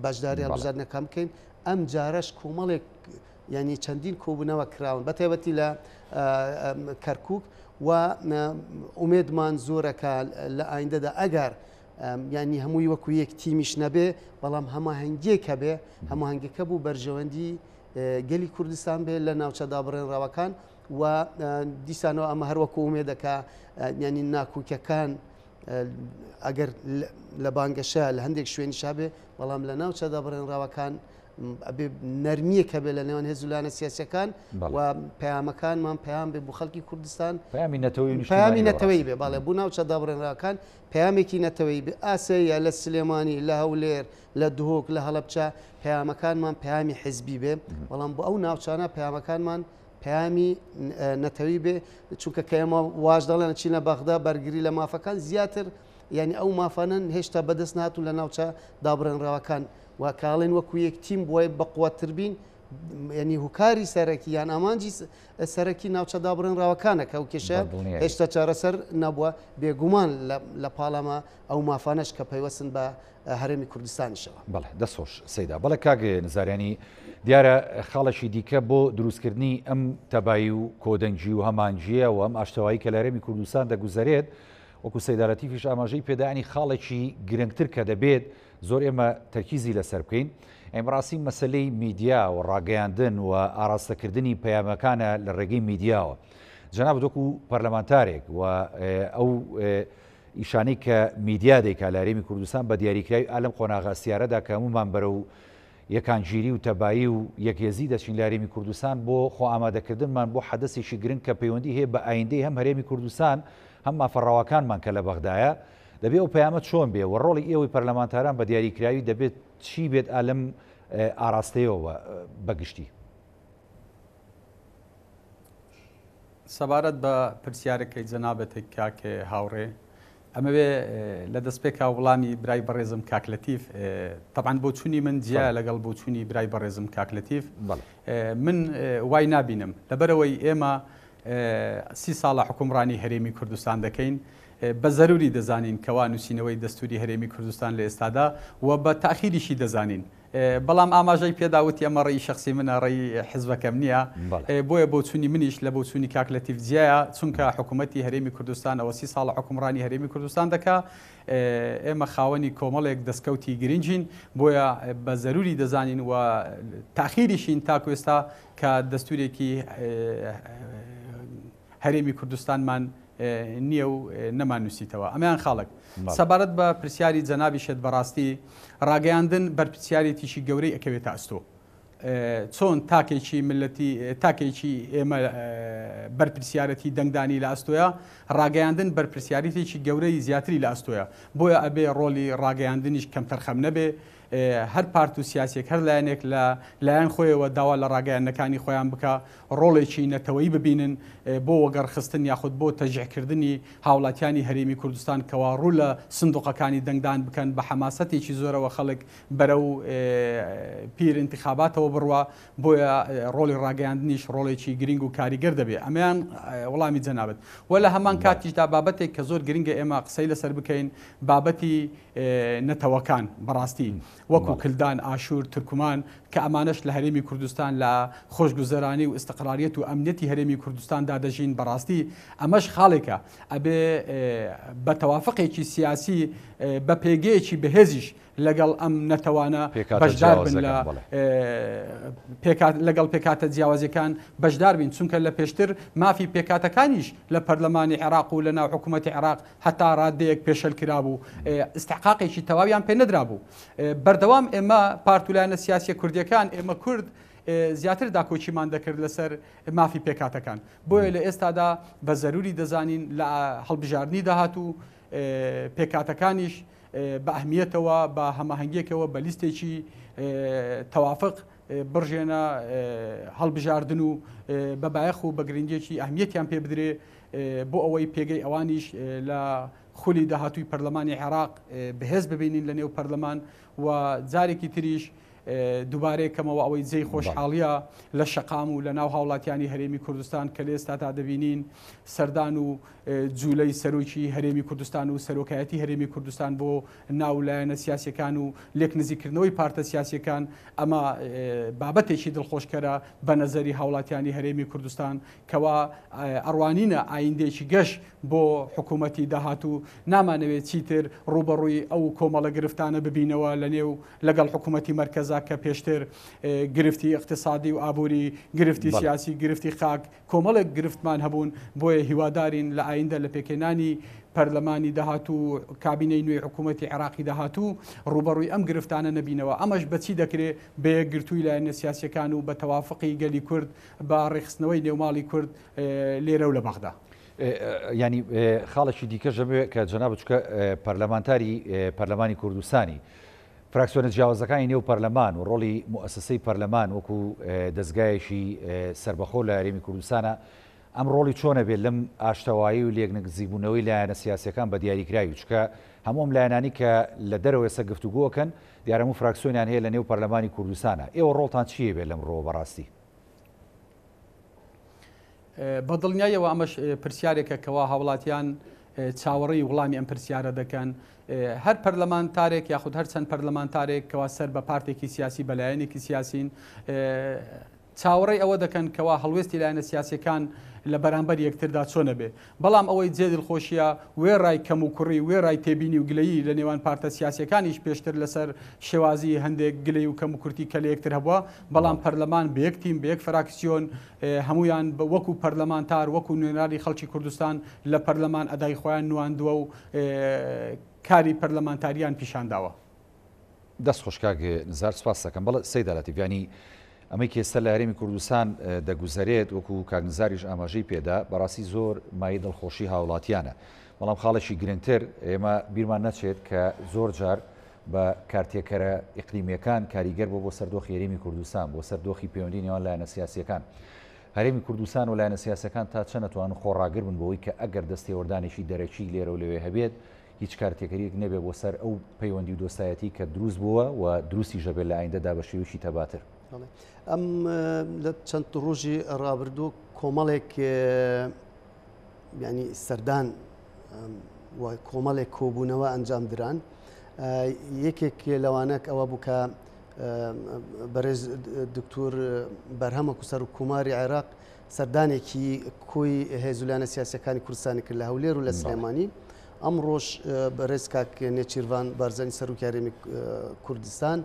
B: بەشداری هەڵبژاردنەکان بکەین ئەم جارەش کۆمەڵێک ینی چەندین کۆبوونەوە کراون بە تایبەتی لە کەرکووک و ئومێدمان زۆرەکە لە ئایندەدا ئەگەر ینی هەمووی وەکو یەک تیمیش نەبێ بەڵام هەماهەنگێکە بێ هەماهەنگەکە بوو بەرژەوەندی گەلی کوردستان بێ لە ناوچە دابڕێنراوەکان و دیسانەوە ئەمە هەروەکو ئومێدەکە ینی ناکوکەکان ئەگەر لە بانگەشە لە هەندێک شوێنی شابێ بەڵام لە ناوچە دابڕێنراوەکان نەرمیەکە بێ لە نێوان هێز و لایەنە سیاسیەکان و پەیامەکانمان پەیام بێ بۆ خەڵکی کوردستان پەیامی نەتەوەی بێ باڵێ بوو ناوچە دابڕێنراوەکان پەیامێکی نەتەوەی بێ ئاسەیە لە سلێمانی لە هەولێر لە دهۆک لە هەڵەبچە پەیامەکانمان پەیامی حیزبی بێ بەڵام بۆ ئەو ناوچانە پەیامەکانمان پەیامی نەتەوی بێ چونکە کە ئێمە واژ دەڵێن چینە بەغدا بەرگری لە مافەکان زیاتر یعنی ئەو مافانن هێشتا بەدەست نهاتوو لە ناوچە دابڕێنراوەکان و کاڵێن وەکو یەک تیم بۆی بەقووەتر بین ینی هوکاری سەرەکی یان ئامانجی سەرەکی ناوچە دابڕێنراوەکانە کە ئەو کێشە هێشتا چارەسەر نەبووە بێگومان لە پاڵەمە ئەو مافانەش کە پەیوەستن بە هەرێمی کوردستانیشەوە
A: بەڵێ دەسۆش سەیدا بەڵێ کاگە نزاریانی دیارە خاڵەشی دیکە بۆ دروستکردنی ئەم تەبایی و کۆدەنگی و هەمانجیە و ئەم ئاشتەوایی کە لە هەرێمی کوردستان دەگوزارێت وەکو سەیدارەتیفیش ئاماژەی پێدانی خاڵێکی گرنگتر کە دەبێت زۆر ئێمە تەرکیزی لەسەر بکەین ئەمڕاستی مەسلەی میدیا و ڕاگەیاندن و ئاراستەکردنی پەیامەکانە لە ڕێگەی میدیاوە جەناب دۆکو پەرلەمانتارێک و ئەو ئیشانەی کە میدیا دەیکا لە هەرێمی کوردستان بە دیاریکراوی ئالەم قۆناغا سیارەدا کە هەمومان بەرە و یەکانگیری و تەبایی و یەکێزی دەچین لە هەرێمی کوردستان بۆ خۆ ئامادەکردنمان بۆ حەدەسێکی گرنگ کە پەیوەندی هەیە بە ئایندەی هەم هەرێمی کوردستان هەم مافەڕاوەکانمان کە لە بەغدایە دەبێت ئەو پەیامەت چۆن بێ و ڕۆڵی ئێوەی پەرلەمانتاران بە دیاریکراوی دەبێت چی بێت ئالەم ئاراستەیەوە بەگشتی
C: سەبارەت بە پرسیارەکەی جەنابەتێک کاکێ هاوڕێ ئەمە بێ لە دەستپێکا وڵامی برای بەڕێزم کاکلەتیف تەبعاً بۆ چوونی من جیا لەگەڵ بۆ چوونی برای بەڕێزم کاکلەتیف من وای نابینم لەبەرەوەی ئێمە 30 ساڵە حکومڕانی هەرێمی کوردستان دەکەین بە زەروری دەزانین کەوا نووسینەوەی دەستوری هەرێمی کوردستان لە ئێستادا و بە تاخیریشی دەزانین بەڵام ئاماژەی پێداوتی ئەمە ڕێی شخصی منە ڕێی حزبەکەم نییە بۆیە بۆ چوونی منیش لە بۆ چوونی کاکلەتیف جیایە چونکە حکوومەتی هەرێمی کوردستان ئەوە 30 ساڵە حکومڕانی هەرێمی کوردستان دەکا ئێمە خاوەنی کۆمەڵێک دەستکەوتی گرنگین بۆیە بە زەروری دەزانین و تاخیریشین تاکو ئێستا کە دەستورێکی هەرێمی کوردستانمان نییە و نەمان نووسیتەوە ئەمەیان خاڵک سەبارەت بە پرسیاری جەنابی شێت بەڕاستی ڕاگەیاندن بەرپرسیارێتیشی گەورەی ئەکەوێتە ئەستۆ چۆن تاکێکی ملەتی تاکێکی ئێمە بەرپرسیارەتی دەنگدانی لە ئەستۆیە ڕاگەیاندن بەرپرسیارەتێکی گەورەی زیاتری لە ئەستۆیە بۆیە ئەبێ ڕۆلی ڕاگەیاندنیش کەمتەرخەم نەبێ هەر پارت و سیاسێک هەر لایەنێک لە لایەن خۆیەوە داوا لە ڕاگەیاندنەکانی خۆیان بکە ڕۆڵێکی نەتەوەیی ببینن بۆ وەگەڕخستن یاخود بۆ تەژیحکردنی هاوڵاتیانی هەرێمی کوردستان کەوا ڕوو لە سندوقەکانی دەنگدان بکەن بە حەماسەتێکی زۆرەوە خەڵک بەرەو پیر انتخاباتەوە بڕوە بۆیە ڕۆڵی ڕاگەیاندنیش ڕۆڵێکی گرنگ و کاریگەر دەبێت ئەمەیان وەڵامی جەنابەت وە لە هەمان کاتیشدا بابەتێک کە زۆر گرنگە ئێمە قسەی لەسەر بکەین بابەتی نەتەوەکان بەڕاستی وەکو کلدان ئاشور تورکمان کە ئەمانش لە هەرێمی کوردستان لە خۆشگوزەرانی و ئستقراریەت و ئەمنیەتی هەرێمی کوردستاندا دەژین بەڕاستی ئەمەش خاڵێکە ئەبێ بە تەوافقێکی سیاسی بە پێگەیەکی بەهێزیش لەگەڵ ئەم نەتەوانە بەشدار بن لەگەڵ پێکاتە جیاوازەکان بەشدار بین چونکە لە پێشتر مافی پێکاتەکانیش لە پەرلەمانی عێراق و لە ناو حکوومەتی عێراق هەتا ڕادەیەک پێشەل کرابوو استحقاقێکی تەواویان پێ نەدرابوو بەردەوام ئێمە پارتولایەنە سیاسی کوردیەکان ئێمە کورد زیاتر داکۆچیمان دەکرد لەسەر مافی پێکاتەکان بۆیە لە ئێستادا بە زەروری دەزانین لە هەڵبژاردننی داهاتوو پێکاتەکانیش بە ئەهمیەتەوە بە هەماهەنگێکەوە بە لیستێکی تەوافق بڕژێنە هەڵبژاردن و بەبایەخ و بە گرنگێکی ئەهمیەتیان پێ بدرێ بۆ ئەوەی پێگەی ئەوانیش لە خولی داهاتووی پەرلەمانی عێراق بەهێز ببینین لە نێو پەرلەمان و جارێکی تریش دووبارەیەکەمەوە ئەوەی جێی خۆشحاڵیە لە شەقام و لە ناو هاوڵاتیانی هەرێمی کوردستان کە لێستا تا دەبینین سەردان و جوولەی سەرۆکی هەرێمی کوردستان و سەرۆکایەتی هەرێمی کوردستان بۆ ناو لایەنە سیاسەکان و لێک نزیکردنەوەی پارتە سیاسەکان ئەمە بابەتێکی دڵخۆشکەرە بە نەزەری هاوڵاتیانی هەرێمی کوردستان کەوا ئەڕوانینە ئایندێکی گەشت بۆ حکوومەتی داهاتوو نامانەوێت چیتر ڕوبەڕووی ئەو کۆمەڵە گرفتانە ببینەوە لە نێو لەگەڵ حکوومەتی مەرکەزا کە پێشتر گرفتی اقتصادی و ئابووری گرفتی سیاسی گرفتی خاک کۆمەڵێک گرفتمان هەبوون بۆیە هیوادارین لە ئایندە لە پێکێنانی پەرلەمانی داهاتوو کابینەی نوێی حکوومەتی عێراقی داهاتوو ڕوبەڕووی ئەم گرفتانە نەبینەوە ئەمەش بەچی دەکرێت بە یەکگرتووی لایەنە سیاسیەکان و بە تەوافقی گەلی کورد بە ڕێخستنەوەی نێوماڵی کورد لێرە و لە بەغدا
A: ینی خاڵێکی دیکە ژەبێ کە جەناب بچووکە پەرلەمانتاری پەرلەمانی کوردستانی فراکسیۆنە جیاوازەکانی نێو پەرلەمان و ڕۆڵی موسسەی پەرلەمان وەکو دەستگایەکی سربەخۆ لە هەرێمی کوردستانە ئەم ڕۆڵی چۆنە بێت لەم ئاشتەوایی و لێک نزیکبوونەوەی لایەنە سیاسەکان بە دیاریکراوی چکە هەموم لایەنانی کە لە دەرەوە سە گفتوگۆکەن دیارەمو فراکسیۆنیان هەیە لە نێو پەرلەمانی کوردستانە ئێوە ڕۆڵتان چیە بێت لەم ڕۆ بەڕاستی
C: بە دڵنیایەوە ئەمەش پرسیارێکە کەوا هاوڵاتیان چاوەڕێی وڵامی ئەم پرسیارە دەکەن هەر پەرلەمانتارێک یاخود هەر چەند پەرلەمانتارێک کەوا سەر بە پارتێکی سیاسی بەلایەنێکی سیاسین چاوەڕێی ئەوە دەکەن کەوا هەڵوێستی لایەنە سیاسەکان لە بەرامبەر یەکتردا چۆنە بێ بەڵام ئەوەی جێ دڵخۆشیە وێڕای کەم و کوڕی وێڕای تێبینی و گلەیی لە نێوان پارتە سیاسەکانیش پێشتر لەسەر شێوازی هەندێک گلەی و کەم و کورتی کە لە یەکتر هەبووە بەڵام پەرلەمان بە یەک تیم بە یەک فراکسیۆن هەمویان وەکو پەرلەمانتار وەکو نوێنەری خەڵکی کوردستان لە پەرلەمان ئەدای خۆیان نواندووە و کاری پەرلەمانتاریان پیشانداوە
A: دەست خۆشکاک نزار سپاس دەکەم بەڵێ سەیداڵەتیڤانی ئەمەی کێستا لە هەرێمی کوردستان دەگوزارێت وەکو کاکنزاریش ئاماژەی پێدا بەڕاستی زۆر مای دڵخۆشی هاوڵاتیانە بەڵام خاڵێکی گرنگتر ئێمە بیرمان نەچێت کە زۆر جار بە کارتێکەرە ئیقلیمیەکان کاریگەر بۆ سەردۆخی هەرێمی کوردستان بۆ سەردۆخی پەیوەندی نێوان لایەنە سیاسیەکان هەرێمی کوردستان و لایەنە سیاسەکان تا چەند نەتوانن خۆڕاگر بن بۆەوەی کە ئەگەر دەستێوەردانێکی دەرەکی لێرە و لەوێ هەبێت هیچ کارتێکەریەک نەبێ بۆ سەر ئەو پەیوەندی و دۆستایەتی کە دروست بووە و دروستی ژەبێت لە ئایندەدا بە شێوەیەکی تەباتر
B: ئەم لە چەند ڕۆژی ڕابردوو کۆمەڵێک ینی سەردان کۆمەڵێک کۆبوونەوە ئەنجام دران یەکێک لەوانەک ئەوە بوو کە بەڕێز دکتۆر بەرهەمە کوسەر و کوماری عێراق سەردانێکی کۆی هێزولانە سیاسەکانی کوردستانی کرد لە هەولێر و لە سلێمانی ئەم ڕۆژ بەڕێز کاک نێچیروان بارزانی سەرۆکی هەرێمی کوردستان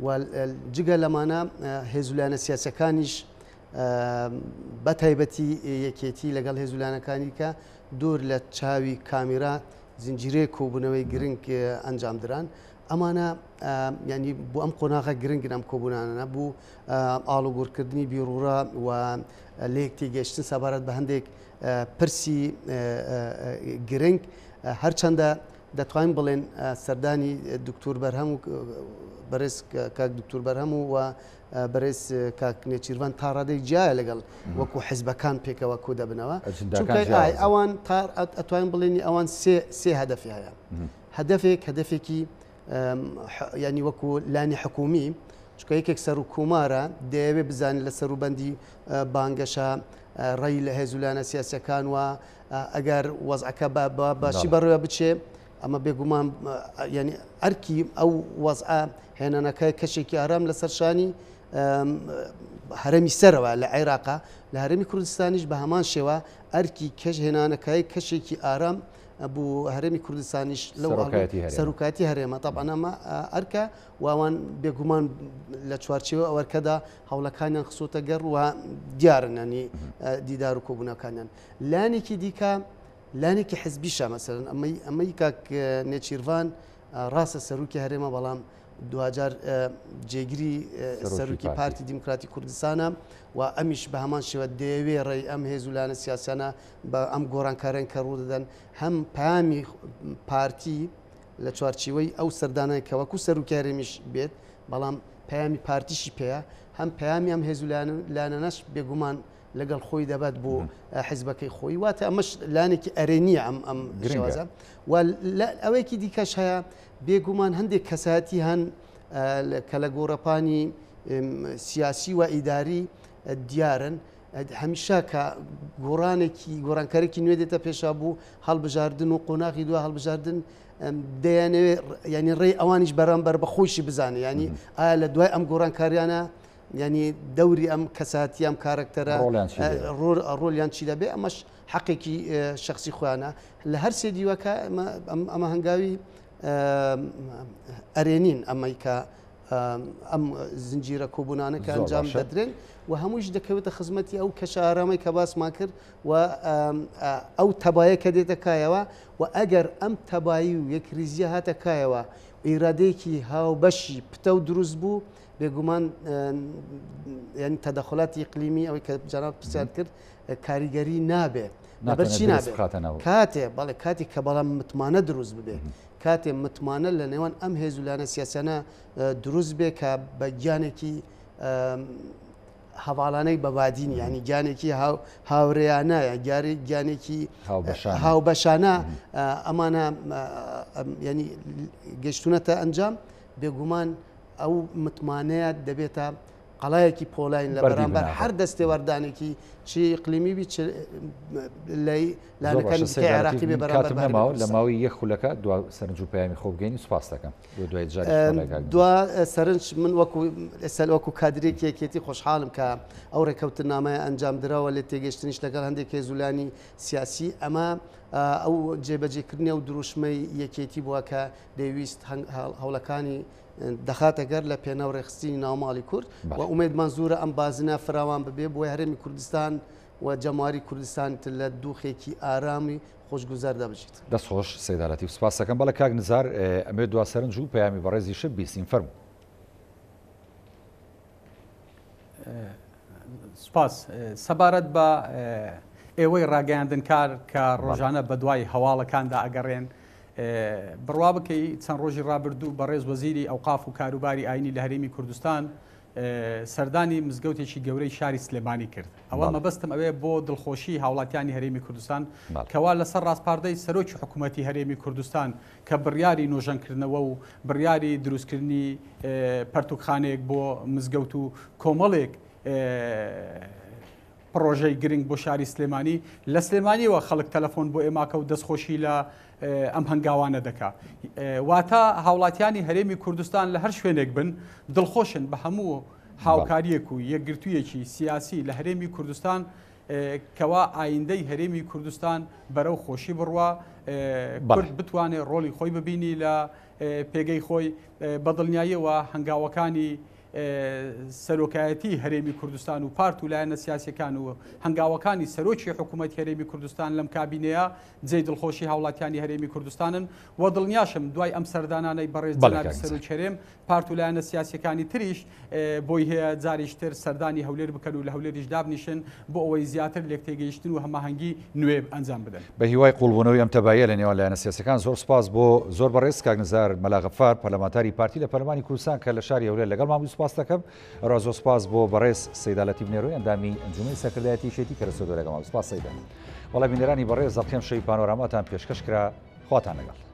B: و جگە لەمانە هێزولانە سیاسەکانیش بە تایبەتی یەکێتی لەگەڵ هێزولانەکانی کە دوور لە چاوی کامیرا زنجیرەیە کۆبوونەوەی گرنگ ئەنجام دران ئەمانە ینی بۆ ئەم قۆناغە گرنگن ئەم کۆبوونانە بوو ئاڵوگۆڕکردنی بیرروڕە و لە یەکتی گەشتن سەبارەت بە هەندێک پرسی گرنگ هەرچەندە دەتوانین بڵێن سەردانی دکتور بەرهەم و بەرز کاک دکتور بەرهەم و بەرز کاک نێچیروان تا ڕادەی جایە لەگەڵ وەکو حیزبەکان پێکەوە کۆ دەبنەوە چونکە ئەوان ئەتوانین بڵێنی ئەوان سێ هەدەفی هەیە هەدەفێکی ینی وەکو لانی حکومی چکە یەکێک سەر و کومارە دەیەوێت بزانێت لە سەروبەندی بانگەشە ڕێی لە هێزولانە سیاسەکان وە ئەگەر وەزعەکە باشی بەڕێوە بچێ ئەمە بێگومان ینی ئەرکی ئەو وەزعە هێنانەکە کەشێکی ئارام لە سەرشانی هەرمی سەرەوە لە عێراقا لە هەرمی کوردستانیش بە هەمان شێوە ئەرکی کەش هێنانەکەی کەشێکی ئارام بوو هەرمی کوردستانیش لەو سەرۆکاتی هەرێمە تابعا ئەمە ئەرکە واوان بێگومان لە چوارچێوە ئەوەرکەدا هەوڵەکانیان خسوتە گەڕ و دیارن ینی دیدار و کۆبوونەکانیان لانێکی دیکە لانێکی حزبیشە مەسەرەن ئەمەی کاک نێچیروان ڕاستە سەرۆکی هەرێمە بەڵام دوجار جێگیری سەرۆکی پارتی دیموکراتی کوردستانە و ئەمیش بە هەمان شێوە دەیەوێ ڕێی ئەم هێزولانە سیاسانە بە ئەم گۆڕانکارن کە ڕوو دەدەن هەم پامی پارتی لە چوارچیوەی ئەو سەردانەیە کە وەکو سەرۆکی هەرێمیش بێت بەڵام پامی پارتیشی پێەیە هەم پامی ئەم هێزولانەش بێگومان لەگەڵ خۆی دەبات بۆ حیزبەکەی خۆی واتە ئەمەش لانێکی ئەرێنیە ئەم شێوازە و ئەوەیەکی دیکەش هەیە بێگومان هەندێک کەساتی هەن کە لە گۆڕەپانی سیاسی و ئیداری دیارن هەمیشە کە گۆڕانکارێکی نوێ دێتە پێشا بوو هەڵبژاردن و قۆناغی دووە هەڵبژاردن دەیانەوێت ینی ڕێی ئەوانیش بەرامبەر بە خۆشی بزانێ ینی ئایا لە دوای ئەم گۆڕانکاریانە ینی دەوری ئەم کەساتی ئەم کارکتەرە ڕۆلیان چی دەبێ ئەمەش حەقێکی شخصی خۆیانە لە هەر سێ دیوەکە ئەمە هەنگاوی ئەرێنین ئەمەی کە ئەم زنجیرە کۆبوونانەکە ئەنجام دەدرێن و هەمووش دەکەوێتە خزمەتی ئەو کەشە ئارامەی کە باسمان کرد و ئەو تەبایە کە دێتە کایەوە و ئەگەر ئەم تەبایی و یەکریزیە هاتە کایەوە ئیرادەیەکی هاوبەشی پتە و دروست بوو بێگومان ینی تەدەخڵاتی ئیقلیمی ئەوەی کە جەناب پرسیار کرد کاریگەری نابێ بەچی نابێت کاتێ بەڵێ کاتی کە بەڵام متمانە دروست ببێ کاتێ متمانە لە نێوان ئەم هێزولانە سیاسانە دروست بێ کە بە گیانێکی هەواڵانەی بەبادینی ینی گیانێکی هاوڕێیانە گیانێکی هاوبەشانە ئەمانە ینی گەشتونەتە ئەنجام بێگومان ئەو متمانەیە دەبێتە قەڵایەکی پۆلاین لە بەرامبەر هەر دەستێوەردانێکی چی ئیقلیمی بی لانەکانی عێراقی بێ بەرامبەر
A: لە ماوەی یەک خولەکە دو سەرنج و پەیامی خۆ بگەینی سوپاس دەکەم دوای جاری
B: دوا سەرنج من وەکو کادرێکی یەکێتی خۆشحاڵم کە ئەو ڕێکەوتنامەیە ئەنجام درراوە لێ تێگەشتنیش لەگەڵ هەندێک هێزولانی سیاسی ئەمە ئەو جێبەجێکردنی و دروشمەی یەکێتی بووە کە دەیویست هەوڵەکانی دەخاتە گەر لە پێناو ڕێخستنی ناوماڵی کورد و ئومێدمان زۆرە ئەم بازنە فراوان ببێ بۆی هەرێمی کوردستان و جەماری کوردستان لە دووخێکی ئارامی خۆشگوزار دەبژیت.
A: دەستخۆش سەیداڵەتی سوپاس دەکەم بەڵە کاک نزار ئەمێ دوا سەرنج و پەیامی بەڕێزی شەب بیستین فەرموو.
C: سوپاس سەبارەت بە ئێوەی ڕاگەیاندن کار کە ڕۆژانە بە دوای هەواڵەکاندا ئەگەڕێن بڕوا بکەی چەند ڕۆژی ڕابردوو بەڕێز وەزیری ئەوقاف و کاروباری ئاینی لە هەرێمی کوردستان سەردانی مزگەوتێکی گەورەی شاری سلێمانی کرد ئەوە مەبەستم ئەوێ بۆ دڵخۆشی هاوڵاتیانی هەرێمی کوردستان کەوا لەسەر ڕاستپاردەی سەرۆکی حکوومەتی هەرێمی کوردستان کە بڕیاری نۆژەنکردنەوە و بڕیاری دروستکردنی پەرتوکخانەیەک بۆ مزگەوت و کۆمەڵێک پرۆژەی گرنگ بۆ شاری سلێمانی لە سلێمانیەوە خەڵک تەلەفۆن بۆ ئێماکە و دەستخۆشی لە ئەم هەنگاوانە دەکا واتە هاوڵاتیانی هەرێمی کوردستان لە هەر شوێنێک بن دڵخۆشن بە هەموو هاوکاریەک و یەکگرتوویەکی سیاسی لە هەرێمی کوردستان کەوا ئایندەی هەرێمی کوردستان بەرەو خۆشی بڕوا کورد بتوانێت ڕۆلی خۆی ببینی لە پێگەی خۆی بەدڵنیاییەوە هەنگاوەکانی سەرۆکایەتی هەرێمی کوردستان و پارت و لایەنە سیاسیەکان و هەنگاوەکانی سەرۆکی حکوومەت هەرێمی کوردستان لەم کابینەیە جێی دڵخۆشی هاوڵاتیانی هەرێمی کوردستانن و دڵنیاشم دوای ئەم سەردانانەی بەڕێز جەنابی سەرۆک هەرێم پارت و لایەنە سیاسیەکانی تریش بۆی هەیە جاریشتر سەردانی هەولێر بکەن و لە هەولێریش دابنیشن بۆ ئەوەی زیاتر لێک تێگەیشتن و هەماهەنگی نوێ ئەنجام بدەن.
A: بە هیوای قوڵبوونەوەی ئەم تەبایە لە نێوان لایەنە سیاسیەکان زۆر سپاس بۆ زۆر بەڕێز کاک نزار مەلاغەفار پەرلەمانتاری پارتی لە پەرلەمانی کوردستان کە لە شاری هەولێر لەگەڵ مامی سوپاس دەکەم. ئەوە زۆر سپاس بۆ بەڕێز سەیدالەتی بنێڕۆی ئەندامی ئەنجومەی سەکردایەتی شێتی کە لە سۆدۆ لەگەڵ مامی سوپاس سەیدا. وەڵام بینەرانی بەڕێز ئەڵقێم شەوی پانۆراماتان پێشکەش کرا خواتان لەگەڵ.